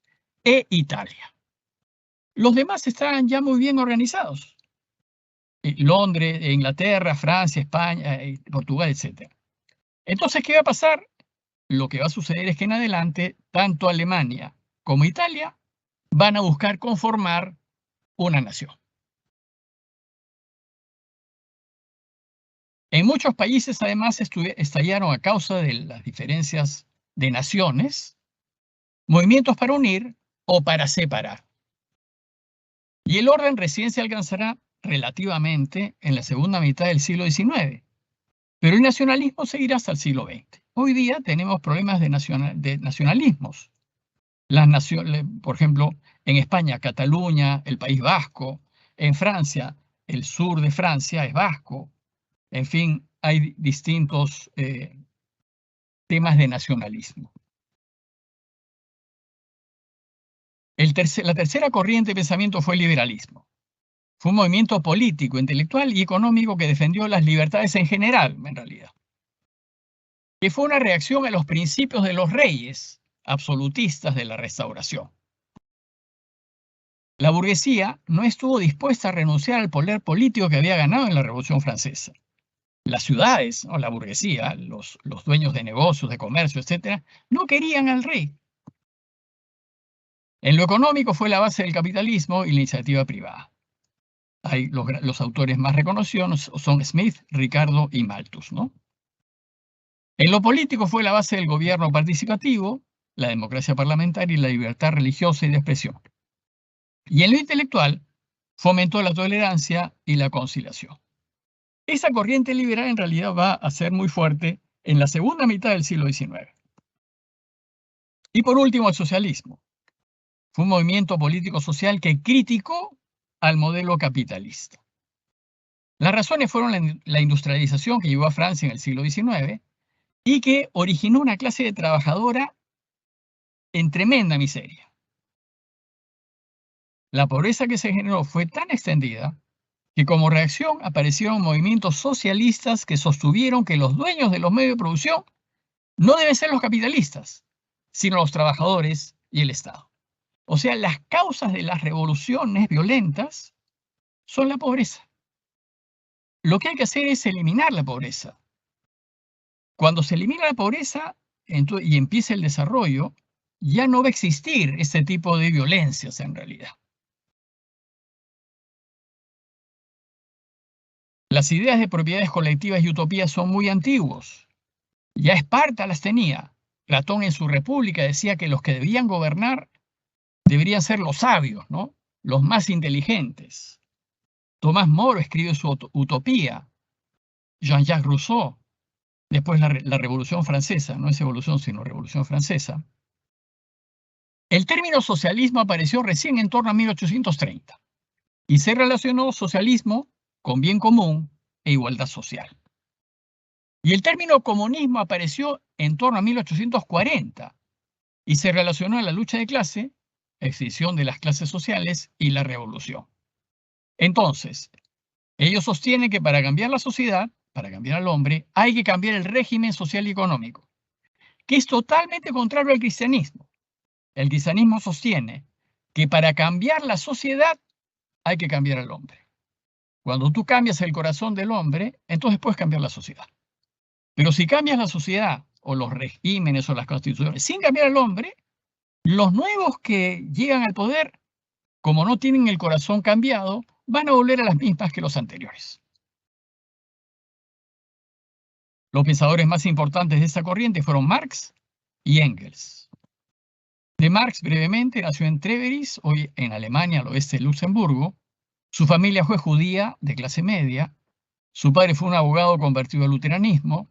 e Italia. Los demás estaban ya muy bien organizados. Londres, Inglaterra, Francia, España, Portugal, etc. Entonces, ¿qué va a pasar? Lo que va a suceder es que en adelante, tanto Alemania como Italia van a buscar conformar una nación. En muchos países, además, estallaron, a causa de las diferencias de naciones, movimientos para unir o para separar. Y el orden recién se alcanzará relativamente en la segunda mitad del siglo XIX, pero el nacionalismo seguirá hasta el siglo XX. Hoy día tenemos problemas de nacionalismos. Por ejemplo, en España, Cataluña, el País Vasco; en Francia, el sur de Francia es vasco. En fin, hay distintos temas de nacionalismo. La tercera corriente de pensamiento fue el liberalismo. Fue un movimiento político, intelectual y económico que defendió las libertades en general, en realidad. Que fue una reacción a los principios de los reyes absolutistas de la Restauración. La burguesía no estuvo dispuesta a renunciar al poder político que había ganado en la Revolución Francesa. Las ciudades, o la burguesía, los dueños de negocios, de comercio, etc., no querían al rey. En lo económico fue la base del capitalismo y la iniciativa privada. Los autores más reconocidos son Smith, Ricardo y Malthus, ¿no? En lo político fue la base del gobierno participativo, la democracia parlamentaria y la libertad religiosa y de expresión. Y en lo intelectual fomentó la tolerancia y la conciliación. Esa corriente liberal en realidad va a ser muy fuerte en la segunda mitad del siglo XIX. Y por último, el socialismo. Fue un movimiento político-social que criticó al modelo capitalista. Las razones fueron la industrialización que llegó a Francia en el siglo XIX y que originó una clase de trabajadora en tremenda miseria. La pobreza que se generó fue tan extendida que como reacción aparecieron movimientos socialistas que sostuvieron que los dueños de los medios de producción no deben ser los capitalistas, sino los trabajadores y el Estado. O sea, las causas de las revoluciones violentas son la pobreza. Lo que hay que hacer es eliminar la pobreza. Cuando se elimina la pobreza y empieza el desarrollo, ya no va a existir ese tipo de violencias en realidad. Las ideas de propiedades colectivas y utopías son muy antiguos. Ya Esparta las tenía. Platón en su República decía que los que debían gobernar deberían ser los sabios, ¿no? Los más inteligentes. Tomás Moro escribe su Utopía. Jean-Jacques Rousseau, después la Revolución Francesa, no es evolución sino Revolución Francesa. El término socialismo apareció recién en torno a 1830 y se relacionó socialismo con bien común e igualdad social. Y el término comunismo apareció en torno a 1840 y se relacionó a la lucha de clase, extinción de las clases sociales y la revolución. Entonces, ellos sostienen que para cambiar la sociedad, para cambiar al hombre, hay que cambiar el régimen social y económico, que es totalmente contrario al cristianismo. El cristianismo sostiene que para cambiar la sociedad hay que cambiar al hombre. Cuando tú cambias el corazón del hombre, entonces puedes cambiar la sociedad. Pero si cambias la sociedad o los regímenes o las constituciones sin cambiar al hombre, Los nuevos que llegan al poder, como no tienen el corazón cambiado, van a volver a las mismas que los anteriores. Los pensadores más importantes de esta corriente fueron Marx y Engels. De Marx, brevemente, nació en Treveris, hoy en Alemania, al oeste de Luxemburgo. Su familia fue judía de clase media. Su padre fue un abogado convertido al luteranismo.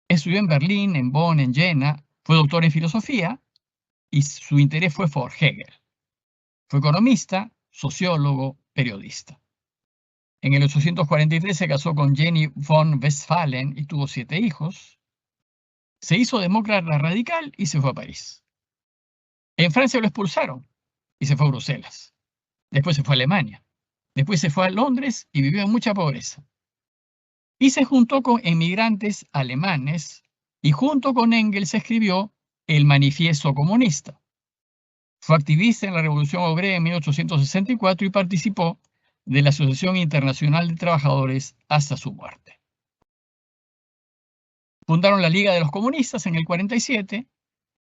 Estudió en Berlín, en Bonn, en Jena. Fue doctor en filosofía y su interés fue por Hegel. Fue economista, sociólogo, periodista. En el 843 se casó con Jenny von Westphalen y tuvo 7 hijos. Se hizo demócrata radical y se fue a París. En Francia lo expulsaron y se fue a Bruselas. Después se fue a Alemania. Después se fue a Londres y vivió en mucha pobreza. Y se juntó con emigrantes alemanes y junto con Engels escribió el Manifiesto Comunista. Fue activista en la Revolución Obrera en 1864 y participó de la Asociación Internacional de Trabajadores hasta su muerte. Fundaron la Liga de los Comunistas en el 47.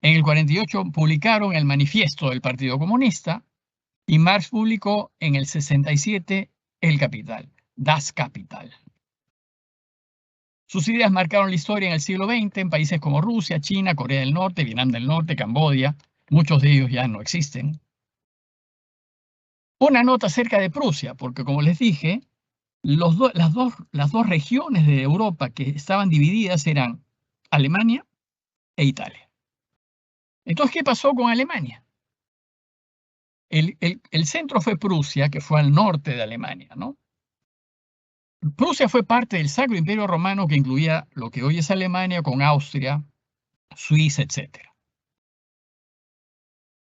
En el 48 publicaron el Manifiesto del Partido Comunista y Marx publicó en el 67 El Capital, Das Kapital. Sus ideas marcaron la historia en el siglo XX en países como Rusia, China, Corea del Norte, Vietnam del Norte, Camboya. Muchos de ellos ya no existen. Una nota acerca de Prusia, porque como les dije, las dos regiones de Europa que estaban divididas eran Alemania e Italia. Entonces, ¿qué pasó con Alemania? El centro fue Prusia, que fue al norte de Alemania, ¿no? Prusia fue parte del Sacro Imperio Romano que incluía lo que hoy es Alemania con Austria, Suiza, etc.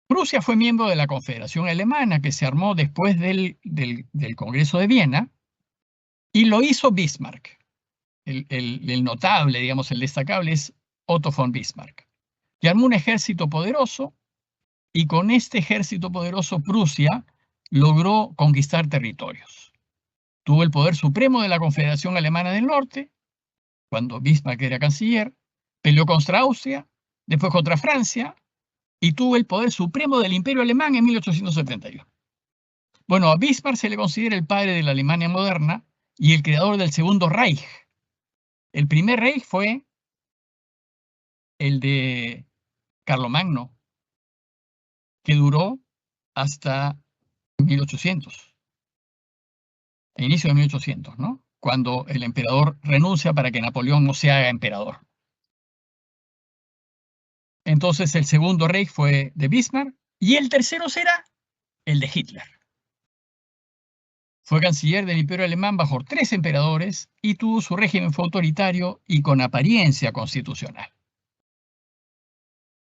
Prusia fue miembro de la Confederación Alemana que se armó después del Congreso de Viena y lo hizo Bismarck. El notable, digamos, el destacable es Otto von Bismarck, que armó un ejército poderoso y con este ejército poderoso Prusia logró conquistar territorios. Tuvo el poder supremo de la Confederación Alemana del Norte, cuando Bismarck era canciller, peleó contra Austria, después contra Francia, y tuvo el poder supremo del Imperio Alemán en 1871. Bueno, a Bismarck se le considera el padre de la Alemania moderna y el creador del Segundo Reich. El primer Reich fue el de Carlomagno, que duró hasta 1800. A inicio de 1800, ¿no? Cuando el emperador renuncia para que Napoleón no se haga emperador. Entonces el segundo Reich fue de Bismarck y el tercero será el de Hitler. Fue canciller del Imperio Alemán bajo 3 emperadores y su régimen fue autoritario y con apariencia constitucional.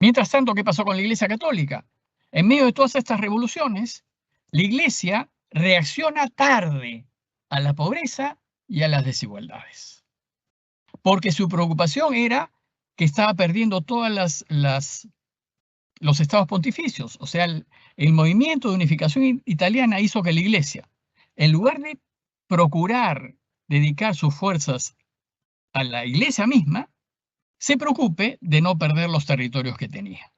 Mientras tanto, ¿qué pasó con la Iglesia Católica? En medio de todas estas revoluciones, la Iglesia reacciona tarde a la pobreza y a las desigualdades. Porque su preocupación era que estaba perdiendo todos los estados pontificios. O sea, el movimiento de unificación italiana hizo que la Iglesia, en lugar de procurar dedicar sus fuerzas a la Iglesia misma, se preocupe de no perder los territorios que tenía.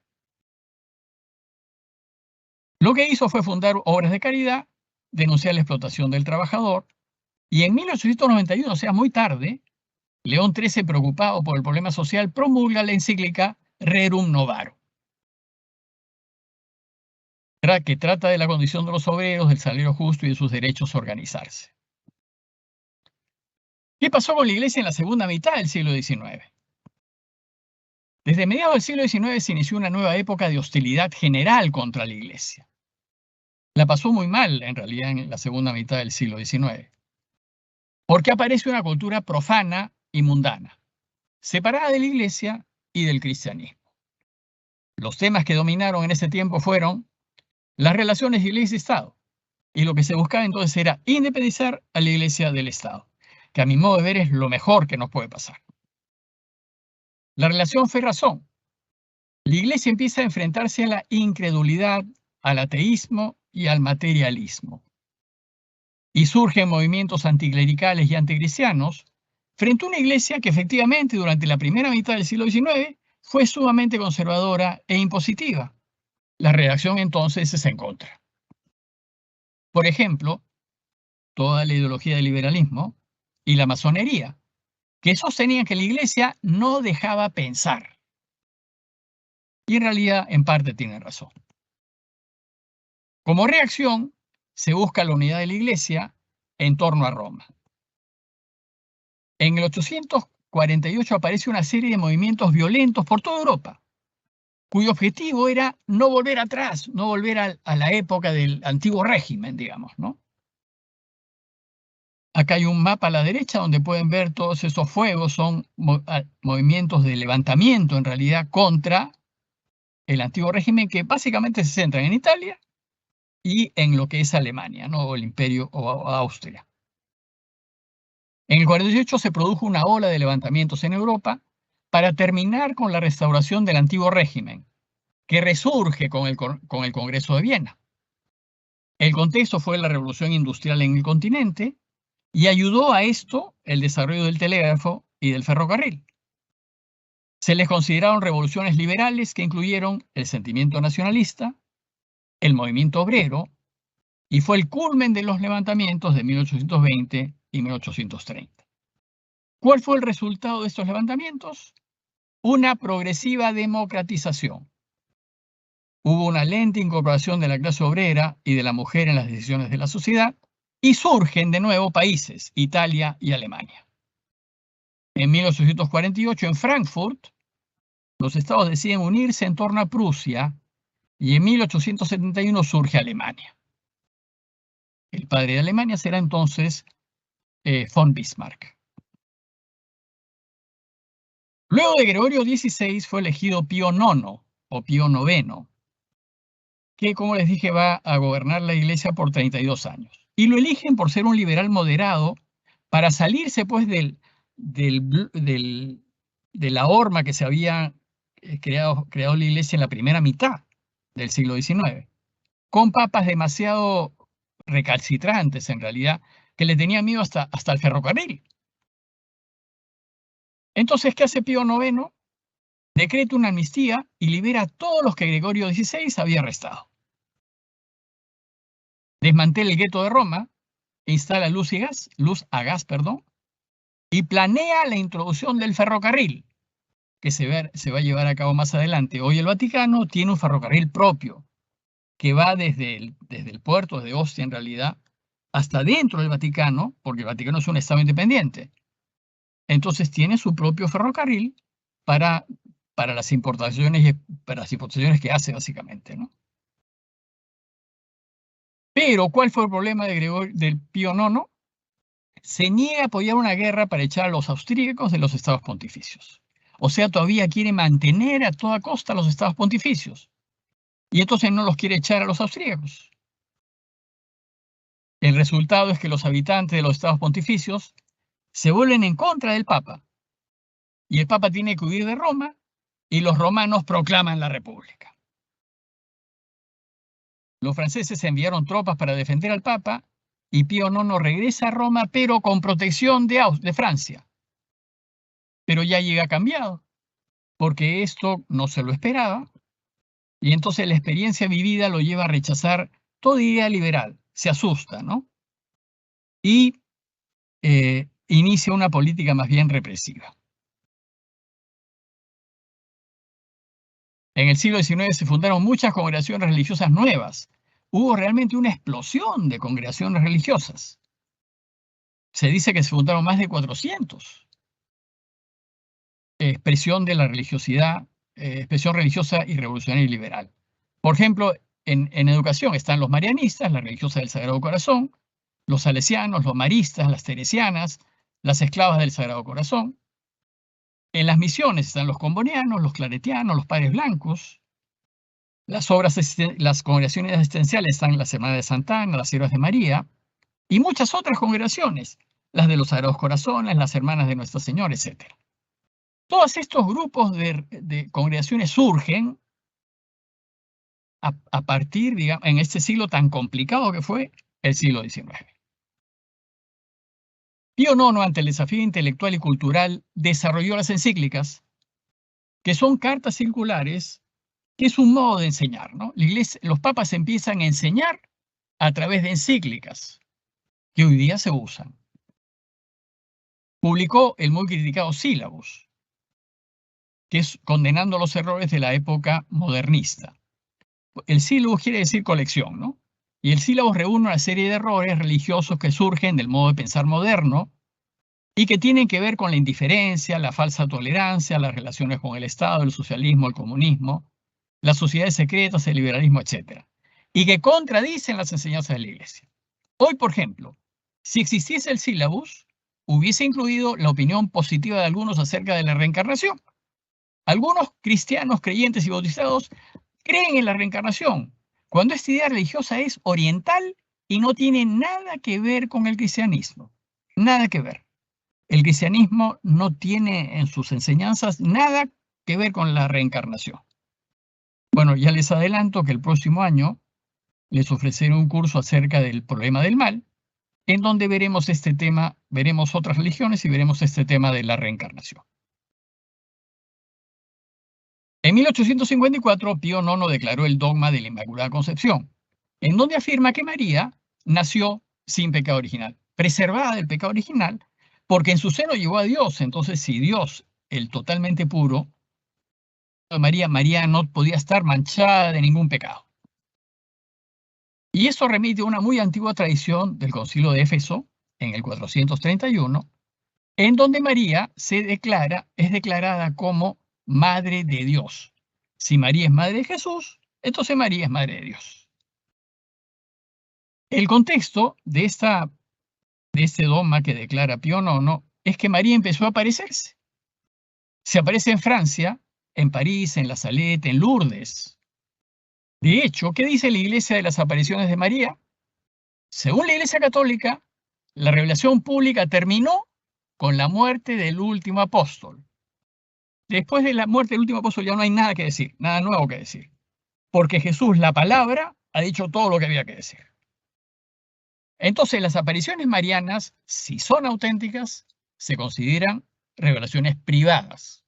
Lo que hizo fue fundar obras de caridad, denunciar la explotación del trabajador, y en 1891, o sea, muy tarde, León XIII, preocupado por el problema social, promulga la encíclica Rerum Novarum, que trata de la condición de los obreros, del salario justo y de sus derechos a organizarse. ¿Qué pasó con la Iglesia en la segunda mitad del siglo XIX? Desde mediados del siglo XIX se inició una nueva época de hostilidad general contra la Iglesia. La pasó muy mal, en realidad, en la segunda mitad del siglo XIX. Porque aparece una cultura profana y mundana, separada de la Iglesia y del cristianismo. Los temas que dominaron en ese tiempo fueron las relaciones de Iglesia y Estado. Y lo que se buscaba entonces era independizar a la Iglesia del Estado, que a mi modo de ver es lo mejor que nos puede pasar. La relación fe-razón. La Iglesia empieza a enfrentarse a la incredulidad, al ateísmo y al materialismo. Y surgen movimientos anticlericales y anticristianos frente a una Iglesia que efectivamente durante la primera mitad del siglo XIX fue sumamente conservadora e impositiva. La reacción entonces es en contra. Por ejemplo, toda la ideología del liberalismo y la masonería, que sostenían que la Iglesia no dejaba pensar. Y en realidad, en parte, tienen razón. Como reacción, se busca la unidad de la Iglesia en torno a Roma. En el 848 aparece una serie de movimientos violentos por toda Europa, cuyo objetivo era no volver atrás, no volver a la época del antiguo régimen, digamos, ¿no? Acá hay un mapa a la derecha donde pueden ver todos esos fuegos, son movimientos de levantamiento en realidad contra el antiguo régimen que básicamente se centran en Italia y en lo que es Alemania, ¿no? O el Imperio o Austria. En el 48 se produjo una ola de levantamientos en Europa para terminar con la restauración del antiguo régimen, que resurge con el Congreso de Viena. El contexto fue la revolución industrial en el continente y ayudó a esto el desarrollo del telégrafo y del ferrocarril. Se les consideraron revoluciones liberales que incluyeron el sentimiento nacionalista, el movimiento obrero, y fue el culmen de los levantamientos de 1820 y 1830. ¿Cuál fue el resultado de estos levantamientos? Una progresiva democratización. Hubo una lenta incorporación de la clase obrera y de la mujer en las decisiones de la sociedad, y surgen de nuevo países, Italia y Alemania. En 1848, en Frankfurt, los estados deciden unirse en torno a Prusia y en 1871 surge Alemania. El padre de Alemania será entonces von Bismarck. Luego de Gregorio XVI fue elegido Pío IX o Pío IX, que como les dije va a gobernar la iglesia por 32 años. Y lo eligen por ser un liberal moderado para salirse pues de la horma que se había creado la iglesia en la primera mitad del siglo XIX, con papas demasiado recalcitrantes en realidad, que le tenían miedo hasta el ferrocarril. Entonces, ¿qué hace Pío IX? Decreta una amnistía y libera a todos los que Gregorio XVI había arrestado. Desmantela el gueto de Roma, instala luz a gas, y planea la introducción del ferrocarril, que se va a llevar a cabo más adelante. Hoy el Vaticano tiene un ferrocarril propio, que va desde el puerto de Ostia, en realidad, hasta dentro del Vaticano, porque el Vaticano es un estado independiente. Entonces tiene su propio ferrocarril para las importaciones que hace, básicamente, ¿no? Pero, ¿cuál fue el problema del Pío IX? Se niega a apoyar una guerra para echar a los austríacos de los estados pontificios. O sea, todavía quiere mantener a toda costa los estados pontificios. Y entonces no los quiere echar a los austríacos. El resultado es que los habitantes de los estados pontificios se vuelven en contra del Papa. Y el Papa tiene que huir de Roma y los romanos proclaman la República. Los franceses enviaron tropas para defender al Papa y Pío IX regresa a Roma, pero con protección de Francia. Pero ya llega cambiado, porque esto no se lo esperaba, y entonces la experiencia vivida lo lleva a rechazar toda idea liberal, se asusta, ¿no? Y inicia una política más bien represiva. En el siglo XIX se fundaron muchas congregaciones religiosas nuevas. Hubo realmente una explosión de congregaciones religiosas. Se dice que se fundaron más de 400. Expresión de la religiosidad, expresión religiosa y revolucionaria y liberal. Por ejemplo, en educación están los marianistas, la religiosa del Sagrado Corazón, los salesianos, los maristas, las teresianas, las esclavas del Sagrado Corazón. En las misiones están los combonianos, los claretianos, los padres blancos. Las congregaciones asistenciales están las Hermanas de Santa Ana, las Siervas de María, y muchas otras congregaciones, las de los Sagrados Corazones, las Hermanas de Nuestra Señora, etc. Todos estos grupos de congregaciones surgen a partir, digamos, en este siglo tan complicado que fue el siglo XIX. Pío IX, ante el desafío intelectual y cultural, desarrolló las encíclicas, que son cartas circulares que es un modo de enseñar, ¿no? La iglesia, los papas empiezan a enseñar a través de encíclicas que hoy día se usan. Publicó el muy criticado Sílabus, que es condenando los errores de la época modernista. El sílabus quiere decir colección, ¿no? Y el sílabus reúne una serie de errores religiosos que surgen del modo de pensar moderno y que tienen que ver con la indiferencia, la falsa tolerancia, las relaciones con el Estado, el socialismo, el comunismo, las sociedades secretas, el liberalismo, etc. Y que contradicen las enseñanzas de la Iglesia. Hoy, por ejemplo, si existiese el sílabus, hubiese incluido la opinión positiva de algunos acerca de la reencarnación. Algunos cristianos creyentes y bautizados creen en la reencarnación, cuando esta idea religiosa es oriental y no tiene nada que ver con el cristianismo. Nada que ver. El cristianismo no tiene en sus enseñanzas nada que ver con la reencarnación. Bueno, ya les adelanto que el próximo año les ofreceré un curso acerca del problema del mal, en donde veremos este tema, veremos otras religiones y veremos este tema de la reencarnación. En 1854, Pío IX declaró el dogma de la Inmaculada Concepción, en donde afirma que María nació sin pecado original, preservada del pecado original, porque en su seno llegó a Dios. Entonces, si Dios, el totalmente puro, María no podía estar manchada de ningún pecado. Y eso remite a una muy antigua tradición del Concilio de Éfeso, en el 431, en donde María es declarada como Madre de Dios. Si María es Madre de Jesús, entonces María es Madre de Dios. El contexto de este dogma que declara Pío IX es que María empezó a aparecerse. Se aparece en Francia, en París, en La Salette, en Lourdes. De hecho, ¿qué dice la Iglesia de las apariciones de María? Según la Iglesia Católica, la revelación pública terminó con la muerte del último apóstol. Después de la muerte del último apóstol ya no hay nada que decir, nada nuevo que decir. Porque Jesús, la palabra, ha dicho todo lo que había que decir. Entonces, las apariciones marianas, si son auténticas, se consideran revelaciones privadas.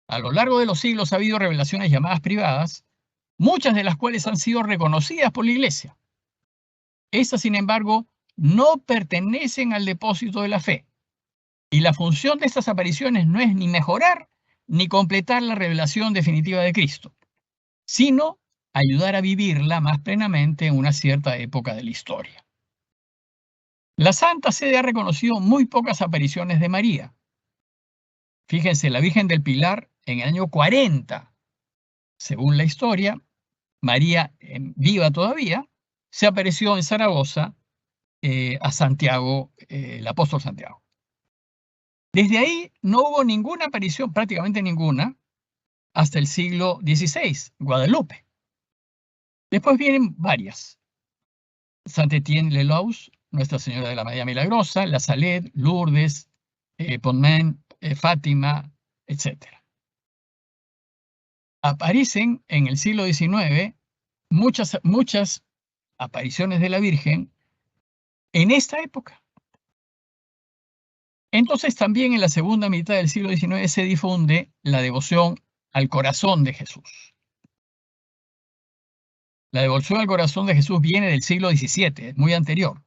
A lo largo de los siglos ha habido revelaciones llamadas privadas, muchas de las cuales han sido reconocidas por la Iglesia. Estas, sin embargo, no pertenecen al depósito de la fe. Y la función de estas apariciones no es ni mejorar ni completar la revelación definitiva de Cristo, sino ayudar a vivirla más plenamente en una cierta época de la historia. La Santa Sede ha reconocido muy pocas apariciones de María. Fíjense, la Virgen del Pilar en el año 40, según la historia, María, viva todavía, se apareció en Zaragoza a Santiago, el apóstol Santiago. Desde ahí no hubo ninguna aparición, prácticamente ninguna, hasta el siglo XVI, Guadalupe. Después vienen varias. Saint-Étienne-le-Laus, Nuestra Señora de la María Milagrosa, La Salette, Lourdes, Pontmain, Fátima, etc. Aparecen en el siglo XIX muchas apariciones de la Virgen en esta época. Entonces también en la segunda mitad del siglo XIX se difunde la devoción al corazón de Jesús. La devoción al corazón de Jesús viene del siglo XVII, es muy anterior,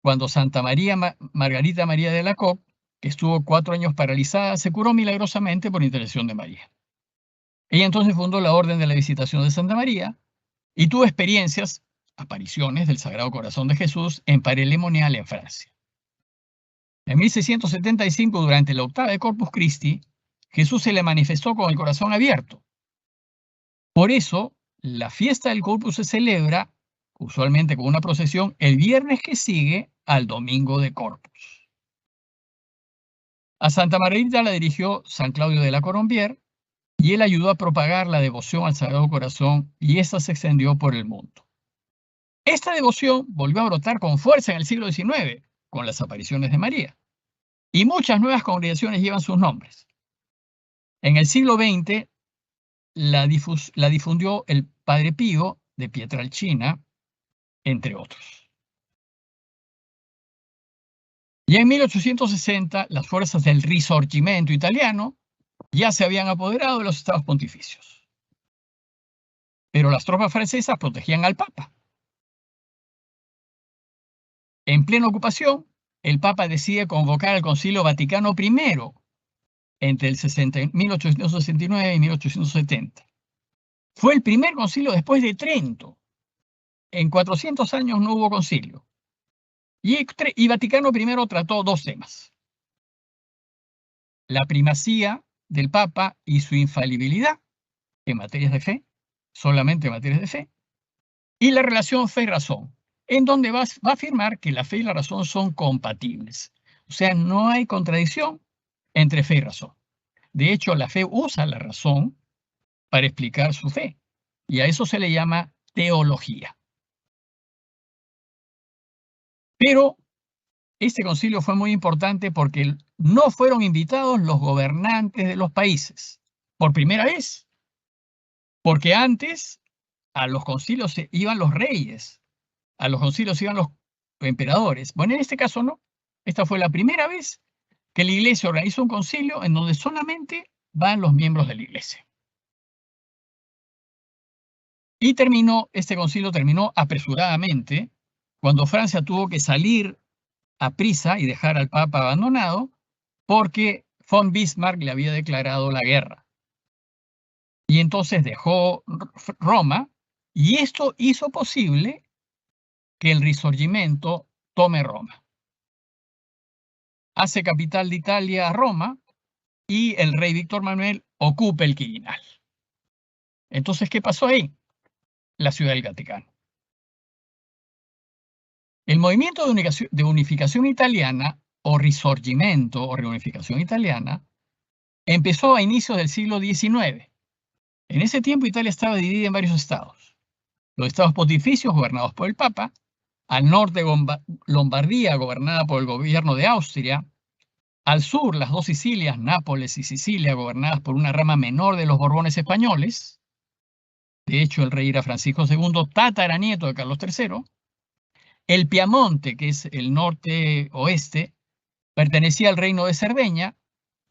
cuando Santa María Margarita María de Alacoque, que estuvo 4 años paralizada, se curó milagrosamente por intercesión de María. Ella entonces fundó la Orden de la Visitación de Santa María y tuvo experiencias, apariciones del Sagrado Corazón de Jesús en Paray-le-Monial, en Francia. En 1675, durante la octava de Corpus Christi, Jesús se le manifestó con el corazón abierto. Por eso, la fiesta del Corpus se celebra, usualmente con una procesión, el viernes que sigue al domingo de Corpus. A Santa Margarita la dirigió San Claudio de la Colombière y él ayudó a propagar la devoción al Sagrado Corazón y esta se extendió por el mundo. Esta devoción volvió a brotar con fuerza en el siglo XIX, con las apariciones de María, y muchas nuevas congregaciones llevan sus nombres. En el siglo XX la difundió el Padre Pío de Pietrelcina, entre otros. Ya en 1860, las fuerzas del Risorgimento italiano ya se habían apoderado de los estados pontificios. Pero las tropas francesas protegían al Papa. En plena ocupación, el Papa decide convocar al Concilio Vaticano I entre el 1869 y 1870. Fue el primer concilio después de Trento. En 400 años no hubo concilio. Y Vaticano I trató dos temas: la primacía del Papa y su infalibilidad en materias de fe, solamente en materias de fe, y la relación fe y razón, en donde va a afirmar que la fe y la razón son compatibles. O sea, no hay contradicción entre fe y razón. De hecho, la fe usa la razón para explicar su fe, y a eso se le llama teología. Pero este concilio fue muy importante porque no fueron invitados los gobernantes de los países, por primera vez, porque antes a los concilios iban los reyes, a los concilios iban los emperadores. Bueno, en este caso no. Esta fue la primera vez que la iglesia organiza un concilio en donde solamente van los miembros de la iglesia. Y este concilio terminó apresuradamente, cuando Francia tuvo que salir a prisa y dejar al Papa abandonado, porque von Bismarck le había declarado la guerra. Y entonces dejó Roma, y esto hizo posible que el Risorgimento tome Roma. Hace capital de Italia a Roma, y el rey Víctor Manuel ocupa el Quirinal. Entonces, ¿qué pasó ahí? La Ciudad del Vaticano. El movimiento de unificación italiana, o Risorgimento, o reunificación italiana, empezó a inicios del siglo XIX. En ese tiempo Italia estaba dividida en varios estados. Los estados pontificios gobernados por el Papa, al norte Lombardía gobernada por el gobierno de Austria, al sur las dos Sicilias, Nápoles y Sicilia, gobernadas por una rama menor de los Borbones españoles. De hecho, el rey era Francisco II, tataranieto de Carlos III. El Piamonte, que es el norte-oeste, pertenecía al reino de Cerdeña,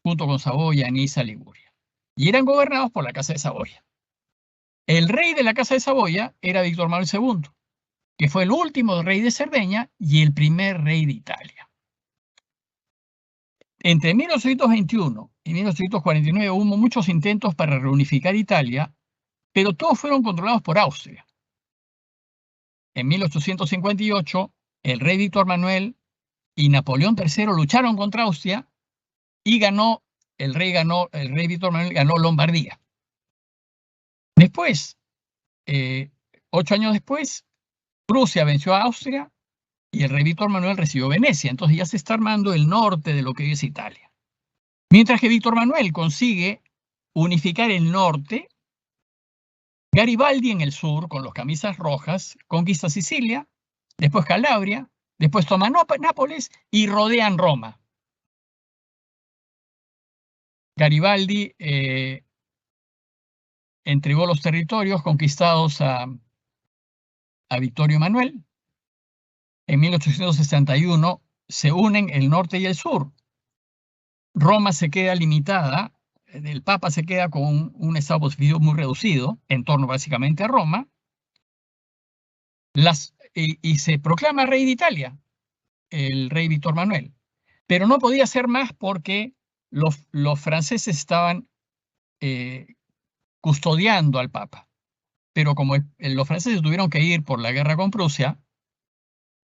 junto con Saboya, Niza, Liguria, y eran gobernados por la Casa de Saboya. El rey de la Casa de Saboya era Víctor Manuel II, que fue el último rey de Cerdeña y el primer rey de Italia. Entre 1821 y 1849 hubo muchos intentos para reunificar Italia, pero todos fueron controlados por Austria. En 1858, el rey Víctor Manuel y Napoleón III lucharon contra Austria y el rey Víctor Manuel ganó Lombardía. Después, 8 años después, Prusia venció a Austria y el rey Víctor Manuel recibió Venecia. Entonces ya se está armando el norte de lo que hoy es Italia. Mientras que Víctor Manuel consigue unificar el norte, Garibaldi en el sur, con los camisas rojas, conquista Sicilia, después Calabria, después toma Nápoles y rodean Roma. Garibaldi entregó los territorios conquistados a Vittorio Emanuel. En 1861 se unen el norte y el sur. Roma se queda limitada, el Papa se queda con un estado pontificio muy reducido, en torno básicamente a Roma, y se proclama rey de Italia, el rey Víctor Manuel. Pero no podía ser más porque los franceses estaban custodiando al Papa. Pero como los franceses tuvieron que ir por la guerra con Prusia,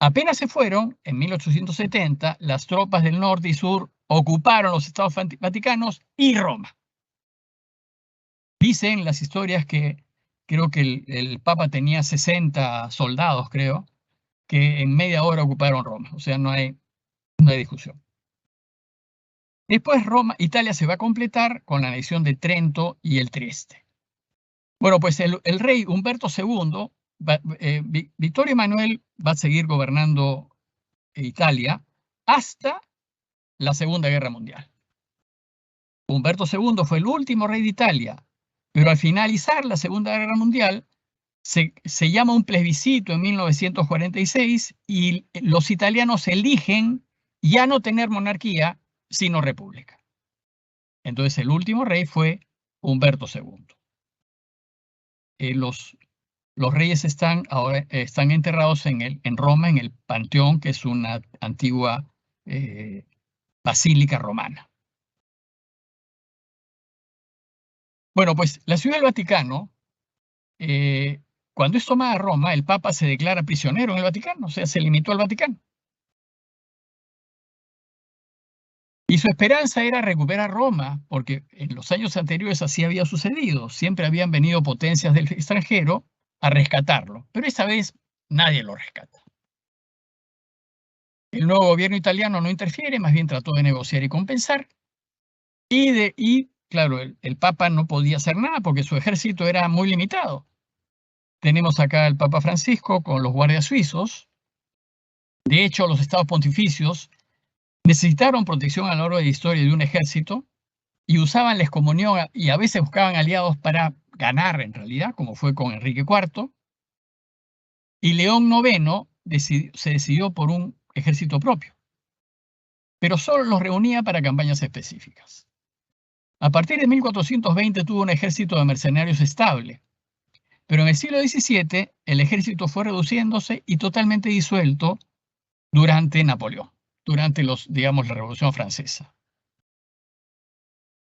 apenas se fueron, en 1870, las tropas del norte y sur ocuparon los estados vaticanos y Roma. Dicen las historias que creo que el Papa tenía 60 soldados, creo, que en media hora ocuparon Roma. O sea, no hay discusión. Después Italia se va a completar con la anexión de Trento y el Trieste. Bueno, pues el rey Humberto II, Vittorio Emanuel va a seguir gobernando Italia hasta la Segunda Guerra Mundial. Humberto II fue el último rey de Italia, pero al finalizar la Segunda Guerra Mundial se llama un plebiscito en 1946 y los italianos eligen ya no tener monarquía, sino república. Entonces el último rey fue Humberto II. Los reyes ahora están enterrados en Roma, en el Panteón, que es una antigua basílica romana. Bueno, pues la Ciudad del Vaticano, cuando es tomada Roma, el Papa se declara prisionero en el Vaticano, o sea, se limitó al Vaticano. Y su esperanza era recuperar Roma, porque en los años anteriores así había sucedido. Siempre habían venido potencias del extranjero a rescatarlo, pero esta vez nadie lo rescata. El nuevo gobierno italiano no interfiere, más bien trató de negociar y compensar. Y claro, el Papa no podía hacer nada porque su ejército era muy limitado. Tenemos acá al Papa Francisco con los guardias suizos. De hecho, los estados pontificios necesitaron protección a lo largo de la historia de un ejército y usaban la excomunión y a veces buscaban aliados para ganar en realidad, como fue con Enrique IV. Y León IX se decidió por un ejército propio, pero solo los reunía para campañas específicas. A partir de 1420 tuvo un ejército de mercenarios estable, pero en el siglo XVII el ejército fue reduciéndose y totalmente disuelto durante Napoleón, durante la Revolución Francesa.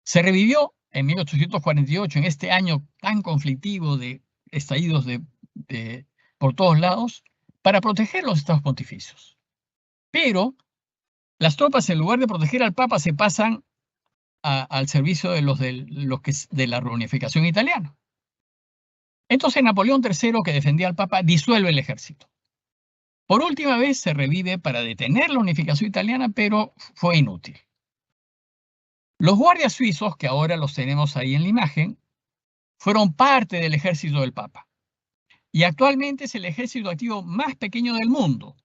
Se revivió en 1848, en este año tan conflictivo de estallidos por todos lados, para proteger los estados pontificios. Pero las tropas, en lugar de proteger al Papa, se pasan al servicio de la reunificación italiana. Entonces Napoleón III, que defendía al Papa, disuelve el ejército. Por última vez se revive para detener la unificación italiana, pero fue inútil. Los guardias suizos, que ahora los tenemos ahí en la imagen, fueron parte del ejército del Papa. Y actualmente es el ejército activo más pequeño del mundo.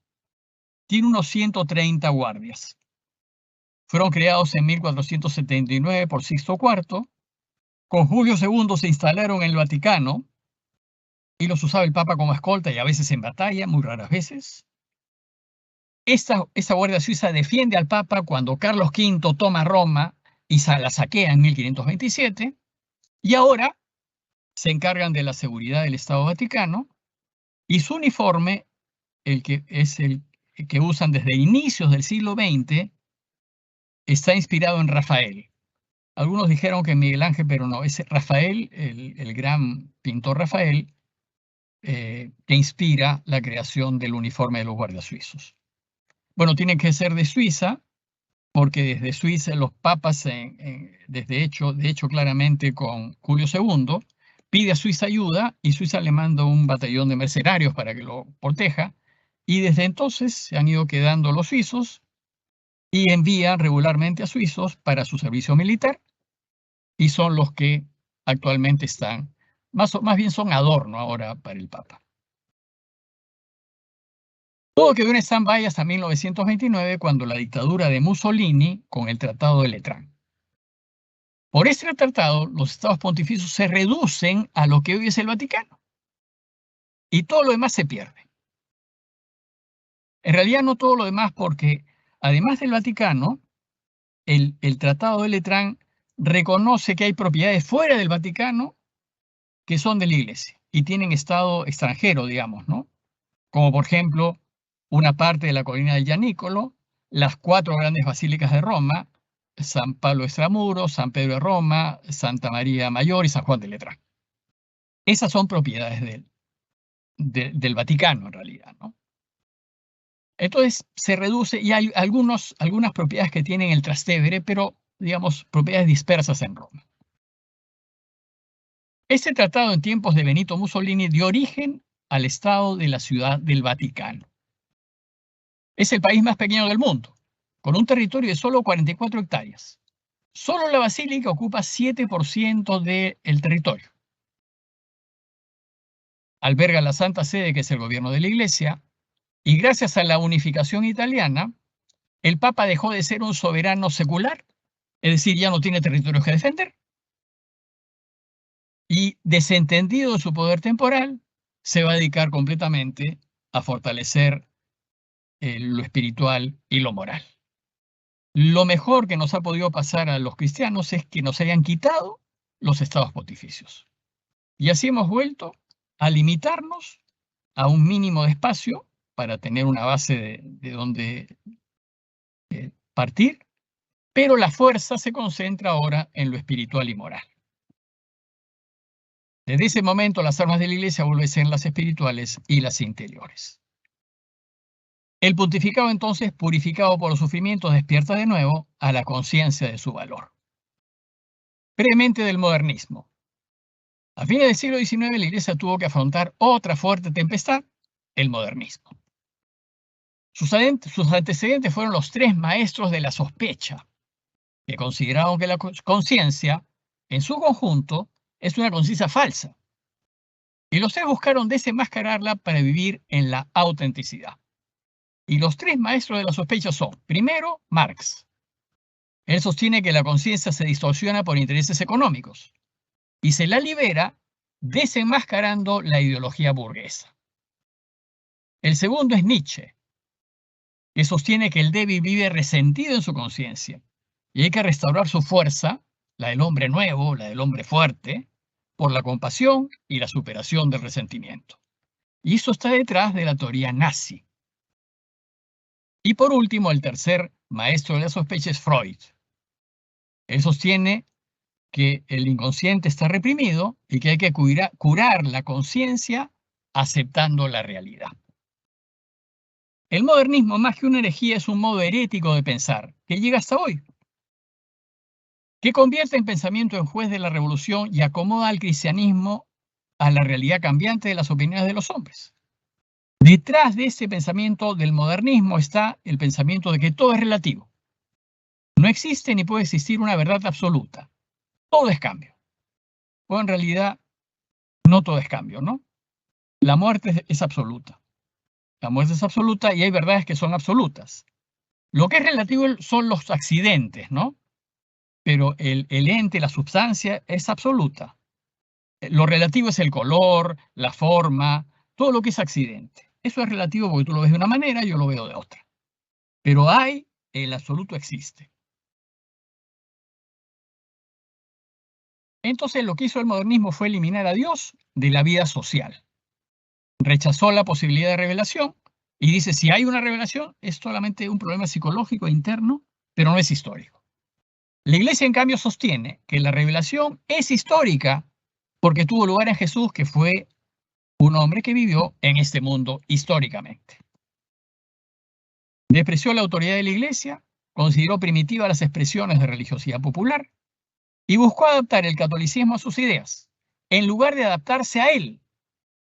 Tiene unos 130 guardias. Fueron creados en 1479 por Sixto IV. Con Julio II se instalaron en el Vaticano y los usaba el Papa como escolta y a veces en batalla, muy raras veces. Esta guardia suiza defiende al Papa cuando Carlos V toma Roma y la saquea en 1527. Y ahora se encargan de la seguridad del Estado Vaticano y su uniforme, el que usan desde inicios del siglo XX, está inspirado en Rafael. Algunos dijeron que Miguel Ángel, pero no, es Rafael, el gran pintor Rafael, que inspira la creación del uniforme de los guardias suizos. Bueno, tienen que ser de Suiza, porque desde Suiza los papas, de hecho claramente con Julio II, pide a Suiza ayuda y Suiza le manda un batallón de mercenarios para que lo proteja. Y desde entonces se han ido quedando los suizos y envían regularmente a suizos para su servicio militar y son los que actualmente están, más bien son adorno ahora para el Papa. Todo quedó en stand-by hasta 1929, cuando la dictadura de Mussolini con el Tratado de Letrán. Por este tratado, los estados pontificios se reducen a lo que hoy es el Vaticano y todo lo demás se pierde. En realidad no todo lo demás, porque además del Vaticano, el Tratado de Letrán reconoce que hay propiedades fuera del Vaticano que son de la Iglesia y tienen estado extranjero, digamos, ¿no? Como por ejemplo una parte de la colina del Gianicolo, las 4 grandes basílicas de Roma, San Pablo Extramuros, San Pedro de Roma, Santa María Mayor y San Juan de Letrán. Esas son propiedades del Vaticano en realidad, ¿no? Entonces se reduce y hay algunas propiedades que tienen el Trastevere, pero digamos propiedades dispersas en Roma. Este tratado en tiempos de Benito Mussolini dio origen al Estado de la Ciudad del Vaticano. Es el país más pequeño del mundo, con un territorio de solo 44 hectáreas. Solo la basílica ocupa 7% del territorio. Alberga la Santa Sede, que es el gobierno de la Iglesia, y gracias a la unificación italiana, el Papa dejó de ser un soberano secular, es decir, ya no tiene territorios que defender, y desentendido de su poder temporal, se va a dedicar completamente a fortalecer lo espiritual y lo moral. lo mejor que nos ha podido pasar a los cristianos es que nos hayan quitado los estados pontificios. Y así hemos vuelto a limitarnos a un mínimo de espacio para tener una base de donde partir, pero la fuerza se concentra ahora en lo espiritual y moral. Desde ese momento, las armas de la Iglesia vuelven a ser las espirituales y las interiores. El pontificado, entonces, purificado por los sufrimientos, despierta de nuevo a la conciencia de su valor. Brevemente del modernismo. A fines del siglo XIX, la Iglesia tuvo que afrontar otra fuerte tempestad, el modernismo. Sus antecedentes fueron los tres maestros de la sospecha, que consideraron que la conciencia, en su conjunto, es una conciencia falsa. Y los tres buscaron desenmascararla para vivir en la autenticidad. Y los tres maestros de la sospecha son, primero, Marx. Él sostiene que la conciencia se distorsiona por intereses económicos y se la libera desenmascarando la ideología burguesa. El segundo es Nietzsche, que sostiene que el débil vive resentido en su conciencia y hay que restaurar su fuerza, la del hombre nuevo, la del hombre fuerte, por la compasión y la superación del resentimiento. Y eso está detrás de la teoría nazi. Y por último, el tercer maestro de la sospecha es Freud. Él sostiene que el inconsciente está reprimido y que hay que curar la conciencia aceptando la realidad. El modernismo, más que una herejía, es un modo herético de pensar que llega hasta hoy, que convierte el pensamiento en juez de la revolución y acomoda al cristianismo a la realidad cambiante de las opiniones de los hombres. Detrás de ese pensamiento del modernismo está el pensamiento de que todo es relativo. No existe ni puede existir una verdad absoluta. Todo es cambio. O en realidad, no todo es cambio, ¿no? La muerte es absoluta. La muerte es absoluta y hay verdades que son absolutas. Lo que es relativo son los accidentes, ¿no? Pero el ente, la sustancia, es absoluta. Lo relativo es el color, la forma, todo lo que es accidente. Eso es relativo porque tú lo ves de una manera y yo lo veo de otra. Pero el absoluto existe. Entonces lo que hizo el modernismo fue eliminar a Dios de la vida social. Rechazó la posibilidad de revelación y dice, si hay una revelación, es solamente un problema psicológico interno, pero no es histórico. La Iglesia, en cambio, sostiene que la revelación es histórica porque tuvo lugar en Jesús, que fue un hombre que vivió en este mundo históricamente. Despreció la autoridad de la Iglesia, consideró primitivas las expresiones de religiosidad popular y buscó adaptar el catolicismo a sus ideas, en lugar de adaptarse a él.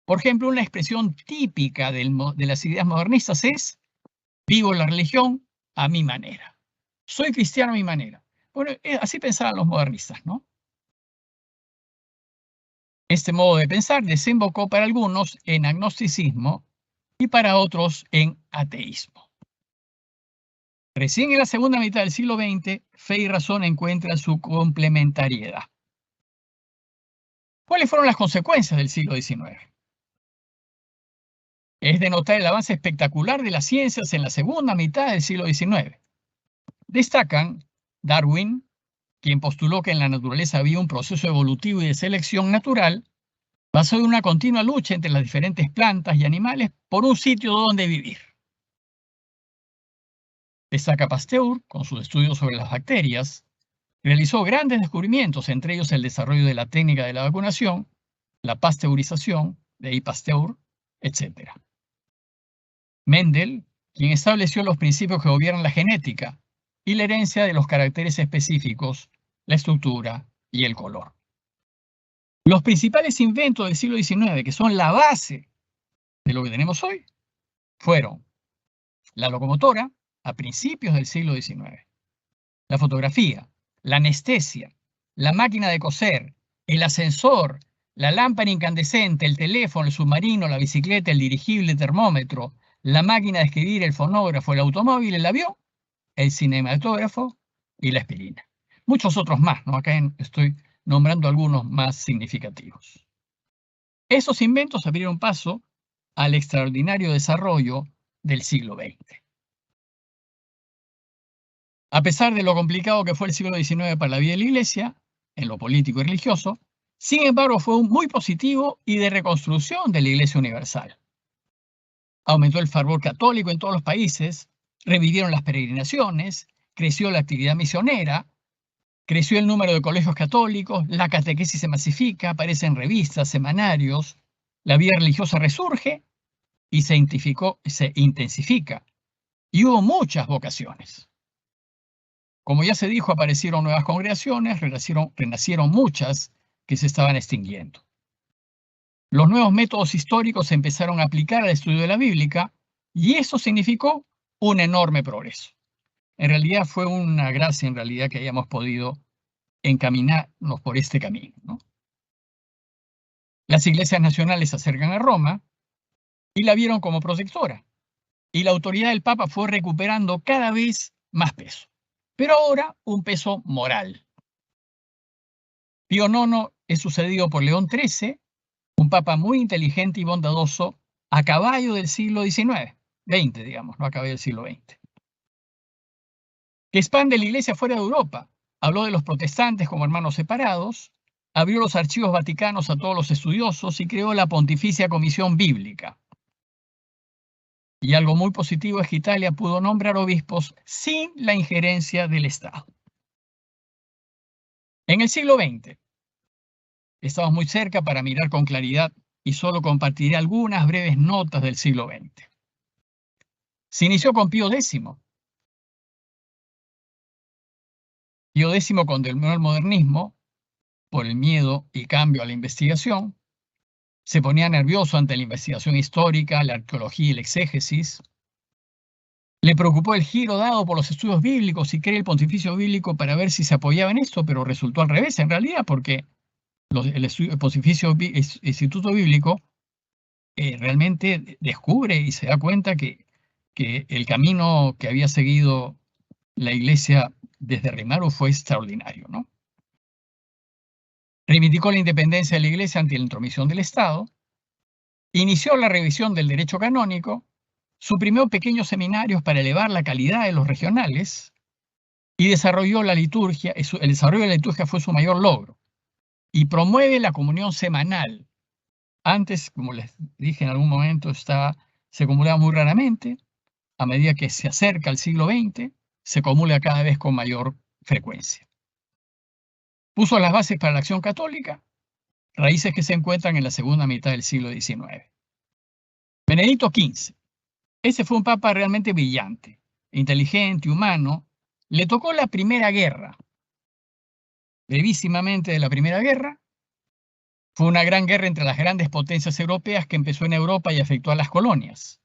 Por ejemplo, una expresión típica de las ideas modernistas es: vivo la religión a mi manera. Soy cristiano a mi manera. Bueno, así pensaban los modernistas, ¿no? Este modo de pensar desembocó para algunos en agnosticismo y para otros en ateísmo. Recién en la segunda mitad del siglo XX, fe y razón encuentran su complementariedad. ¿Cuáles fueron las consecuencias del siglo XIX? Es de notar el avance espectacular de las ciencias en la segunda mitad del siglo XIX. Destacan Darwin, quien postuló que en la naturaleza había un proceso evolutivo y de selección natural, basado en una continua lucha entre las diferentes plantas y animales por un sitio donde vivir. Destaca Pasteur, con sus estudios sobre las bacterias, realizó grandes descubrimientos, entre ellos el desarrollo de la técnica de la vacunación, la pasteurización, de ahí Pasteur, etc. Mendel, quien estableció los principios que gobiernan la genética y la herencia de los caracteres específicos, la estructura y el color. Los principales inventos del siglo XIX, que son la base de lo que tenemos hoy, fueron la locomotora a principios del siglo XIX, la fotografía, la anestesia, la máquina de coser, el ascensor, la lámpara incandescente, el teléfono, el submarino, la bicicleta, el dirigible, el termómetro, la máquina de escribir, el fonógrafo, el automóvil, el avión, el cinematógrafo y la aspirina. Muchos otros más, ¿no? Acá estoy nombrando algunos más significativos. Esos inventos abrieron paso al extraordinario desarrollo del siglo XX. A pesar de lo complicado que fue el siglo XIX para la vida de la Iglesia, en lo político y religioso, sin embargo fue muy positivo y de reconstrucción de la Iglesia Universal. Aumentó el fervor católico en todos los países, revivieron las peregrinaciones, creció la actividad misionera, creció el número de colegios católicos, la catequesis se masifica, aparecen revistas, semanarios, la vida religiosa resurge y se intensifica. Y hubo muchas vocaciones. Como ya se dijo, aparecieron nuevas congregaciones, renacieron muchas que se estaban extinguiendo. Los nuevos métodos históricos se empezaron a aplicar al estudio de la Biblia y eso significó un enorme progreso. En realidad fue una gracia que hayamos podido encaminarnos por este camino, ¿no? Las iglesias nacionales se acercan a Roma y la vieron como protectora, y la autoridad del Papa fue recuperando cada vez más peso, pero ahora un peso moral. Pío IX es sucedido por León XIII, un papa muy inteligente y bondadoso a caballo del siglo XIX, digamos, no a caballo del siglo XX. Que expande la iglesia fuera de Europa, habló de los protestantes como hermanos separados, abrió los archivos vaticanos a todos los estudiosos y creó la Pontificia Comisión Bíblica. Y algo muy positivo es que Italia pudo nombrar obispos sin la injerencia del Estado. En el siglo XX, estamos muy cerca para mirar con claridad y solo compartiré algunas breves notas del siglo XX. Se inició con Pío X. Pío X condenó el modernismo por el miedo y cambio a la investigación. Se ponía nervioso ante la investigación histórica, la arqueología y la exégesis. Le preocupó el giro dado por los estudios bíblicos y creó el pontificio bíblico para ver si se apoyaba en esto, pero resultó al revés en realidad, porque el pontificio Instituto Bíblico realmente descubre y se da cuenta que el camino que había seguido la Iglesia desde Reimaru fue extraordinario, ¿no? Reivindicó la independencia de la Iglesia ante la intromisión del Estado, inició la revisión del derecho canónico, suprimió pequeños seminarios para elevar la calidad de los regionales y desarrolló la liturgia. El desarrollo de la liturgia fue su mayor logro y promueve la comunión semanal. Antes, como les dije en algún momento, se acumulaba muy raramente. A medida que se acerca al siglo XX, se acumula cada vez con mayor frecuencia. Puso las bases para la acción católica, raíces que se encuentran en la segunda mitad del siglo XIX. Benedicto XV. Ese fue un papa realmente brillante, inteligente, humano. Le tocó la Primera Guerra. Brevísimamente de la Primera Guerra. Fue una gran guerra entre las grandes potencias europeas que empezó en Europa y afectó a las colonias.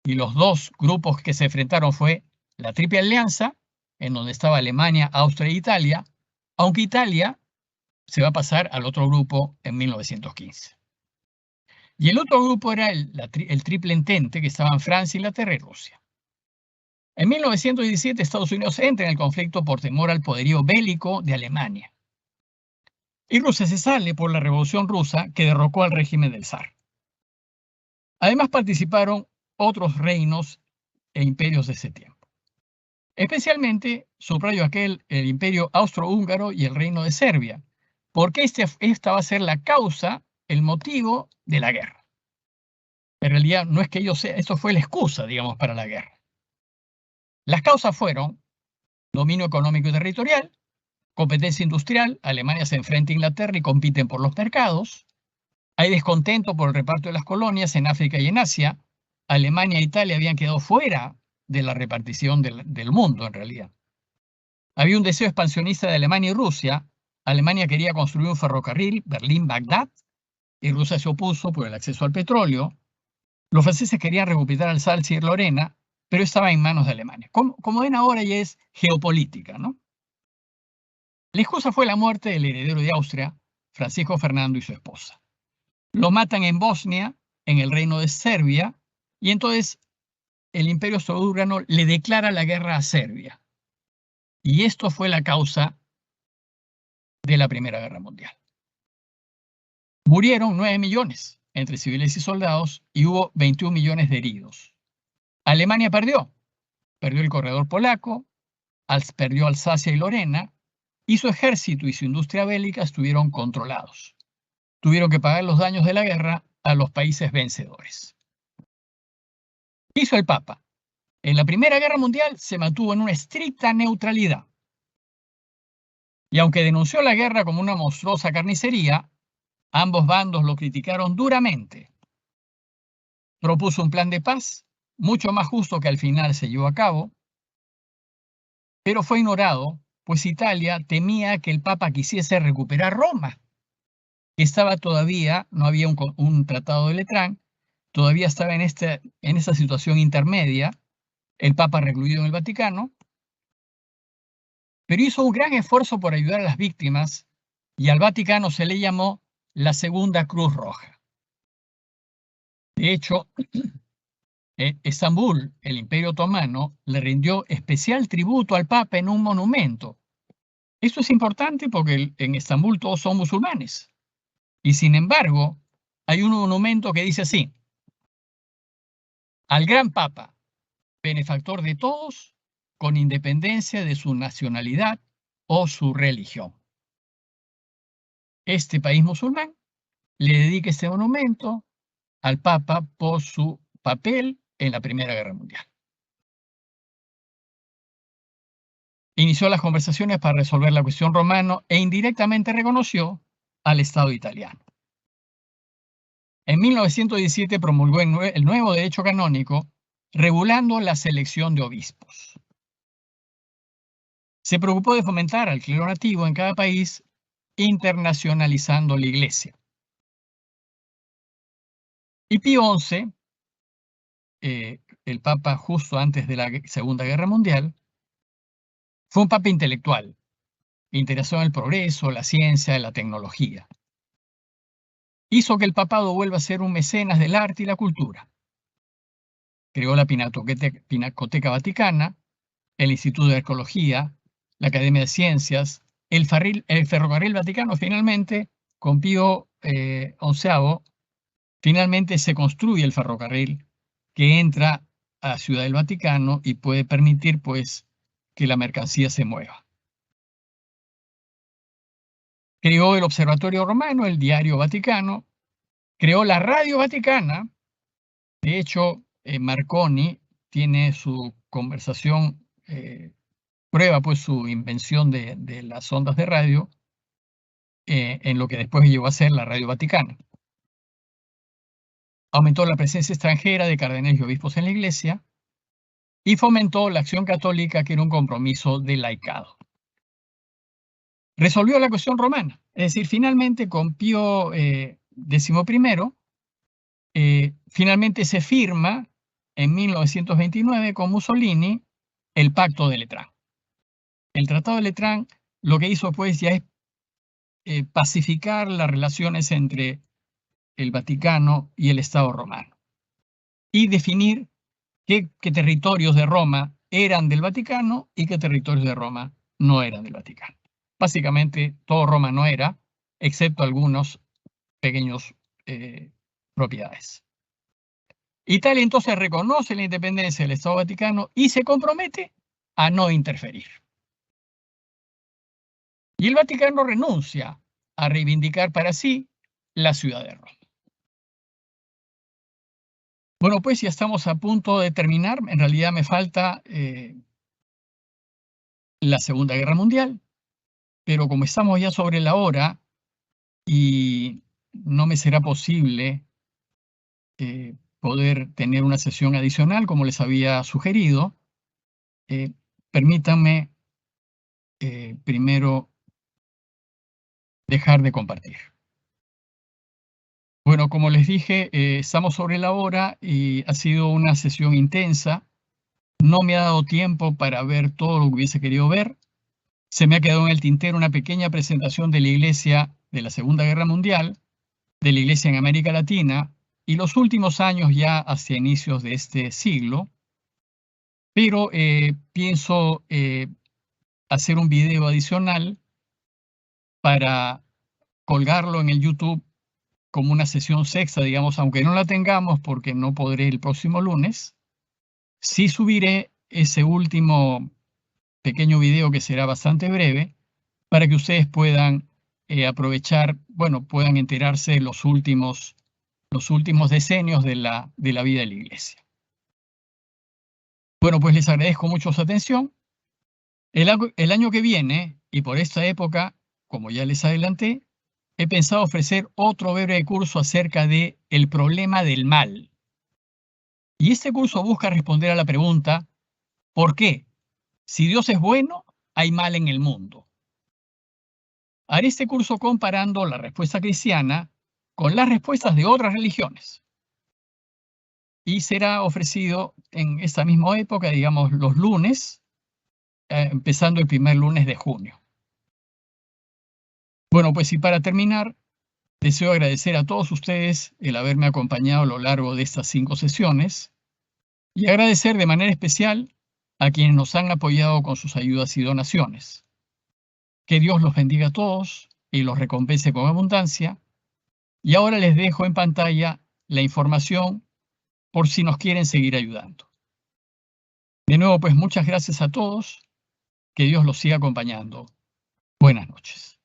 Y los dos grupos que se enfrentaron fue la Triple Alianza, en donde estaba Alemania, Austria e Italia, aunque Italia se va a pasar al otro grupo en 1915. Y el otro grupo era el Triple Entente, que estaban Francia, Inglaterra y Rusia. En 1917 Estados Unidos entra en el conflicto por temor al poderío bélico de Alemania. Y Rusia se sale por la Revolución Rusa que derrocó al régimen del zar. Además participaron otros reinos e imperios de ese tiempo. Especialmente subrayo el imperio austrohúngaro y el reino de Serbia, porque esta va a ser la causa, el motivo de la guerra. En realidad no es que esto fue la excusa, digamos, para la guerra. Las causas fueron dominio económico y territorial, competencia industrial. Alemania se enfrenta a Inglaterra y compiten por los mercados. Hay descontento por el reparto de las colonias en África y en Asia. Alemania e Italia habían quedado fuera de la repartición del mundo, en realidad. Había un deseo expansionista de Alemania y Rusia. Alemania quería construir un ferrocarril Berlín-Bagdad y Rusia se opuso por el acceso al petróleo. Los franceses querían recuperar Alsacia y Lorena, pero estaba en manos de Alemania. Como ven ahora, ya es geopolítica, ¿no? La excusa fue la muerte del heredero de Austria, Francisco Fernando, y su esposa. Lo matan en Bosnia, en el reino de Serbia, y entonces el imperio austrohúngaro le declara la guerra a Serbia. Y esto fue la causa de la Primera Guerra Mundial. Murieron 9 millones entre civiles y soldados y hubo 21 millones de heridos. Alemania perdió el corredor polaco, perdió Alsacia y Lorena, y su ejército y su industria bélica estuvieron controlados. Tuvieron que pagar los daños de la guerra a los países vencedores. ¿Qué hizo el Papa? En la Primera Guerra Mundial se mantuvo en una estricta neutralidad. Y aunque denunció la guerra como una monstruosa carnicería, ambos bandos lo criticaron duramente. Propuso un plan de paz, mucho más justo que al final se llevó a cabo, pero fue ignorado, pues Italia temía que el Papa quisiese recuperar Roma, que estaba todavía, no había un tratado de Letrán, todavía estaba en esta situación intermedia, el Papa recluido en el Vaticano, pero hizo un gran esfuerzo por ayudar a las víctimas y al Vaticano se le llamó la Segunda Cruz Roja. De hecho, Estambul, el Imperio Otomano, le rindió especial tributo al Papa en un monumento. Esto es importante porque en Estambul todos son musulmanes. Y sin embargo, hay un monumento que dice así: al gran Papa, benefactor de todos, con independencia de su nacionalidad o su religión. Este país musulmán le dedica este monumento al Papa por su papel en la Primera Guerra Mundial. Inició las conversaciones para resolver la cuestión romana e indirectamente reconoció al Estado italiano. En 1917 promulgó el nuevo derecho canónico regulando la selección de obispos. Se preocupó de fomentar al clero nativo en cada país, internacionalizando la Iglesia. Y Pío XI, el Papa justo antes de la Segunda Guerra Mundial, fue un Papa intelectual, interesado en el progreso, la ciencia, la tecnología. Hizo que el papado vuelva a ser un mecenas del arte y la cultura. Creó la Pinacoteca Vaticana, el Instituto de Arqueología, la Academia de Ciencias, el Ferrocarril Vaticano. Finalmente, con Pío XI, finalmente se construye el ferrocarril que entra a Ciudad del Vaticano y puede permitir, pues, que la mercancía se mueva. Creó el Observatorio Romano, el Diario Vaticano, creó la Radio Vaticana. De hecho, Marconi tiene su conversación, prueba pues su invención de las ondas de radio en lo que después llegó a ser la Radio Vaticana. Aumentó la presencia extranjera de cardenales y obispos en la Iglesia y fomentó la acción católica, que era un compromiso de laicado. Resolvió la cuestión romana, es decir, finalmente con Pío XI, finalmente se firma en 1929 con Mussolini el Pacto de Letrán. El Tratado de Letrán lo que hizo pues ya es pacificar las relaciones entre el Vaticano y el Estado romano y definir qué territorios de Roma eran del Vaticano y qué territorios de Roma no eran del Vaticano. Básicamente todo Roma no era, excepto algunos pequeños propiedades. Italia entonces reconoce la independencia del Estado Vaticano y se compromete a no interferir. Y el Vaticano renuncia a reivindicar para sí la ciudad de Roma. Bueno, pues ya estamos a punto de terminar. En realidad me falta la Segunda Guerra Mundial, pero como estamos ya sobre la hora y no me será posible poder tener una sesión adicional como les había sugerido, permítanme primero dejar de compartir. Bueno, como les dije, estamos sobre la hora y ha sido una sesión intensa. No me ha dado tiempo para ver todo lo que hubiese querido ver. Se me ha quedado en el tintero una pequeña presentación de la Iglesia de la Segunda Guerra Mundial, de la Iglesia en América Latina y los últimos años ya hacia inicios de este siglo. Pero pienso hacer un video adicional para colgarlo en el YouTube como una sesión sexta, digamos, aunque no la tengamos porque no podré el próximo lunes. Sí subiré ese último pequeño video que será bastante breve para que ustedes puedan aprovechar, bueno, puedan enterarse de los últimos decenios de la vida de la Iglesia. Bueno, pues les agradezco mucho su atención. El año que viene, y por esta época, como ya les adelanté, he pensado ofrecer otro breve curso acerca de el problema del mal. Y este curso busca responder a la pregunta, ¿por qué? Si Dios es bueno, hay mal en el mundo. Haré este curso comparando la respuesta cristiana con las respuestas de otras religiones. Y será ofrecido en esta misma época, digamos los lunes, empezando el primer lunes de junio. Bueno, pues y para terminar, deseo agradecer a todos ustedes el haberme acompañado a lo largo de estas 5 sesiones y agradecer de manera especial a quienes nos han apoyado con sus ayudas y donaciones. Que Dios los bendiga a todos y los recompense con abundancia. Y ahora les dejo en pantalla la información por si nos quieren seguir ayudando. De nuevo, pues muchas gracias a todos. Que Dios los siga acompañando. Buenas noches.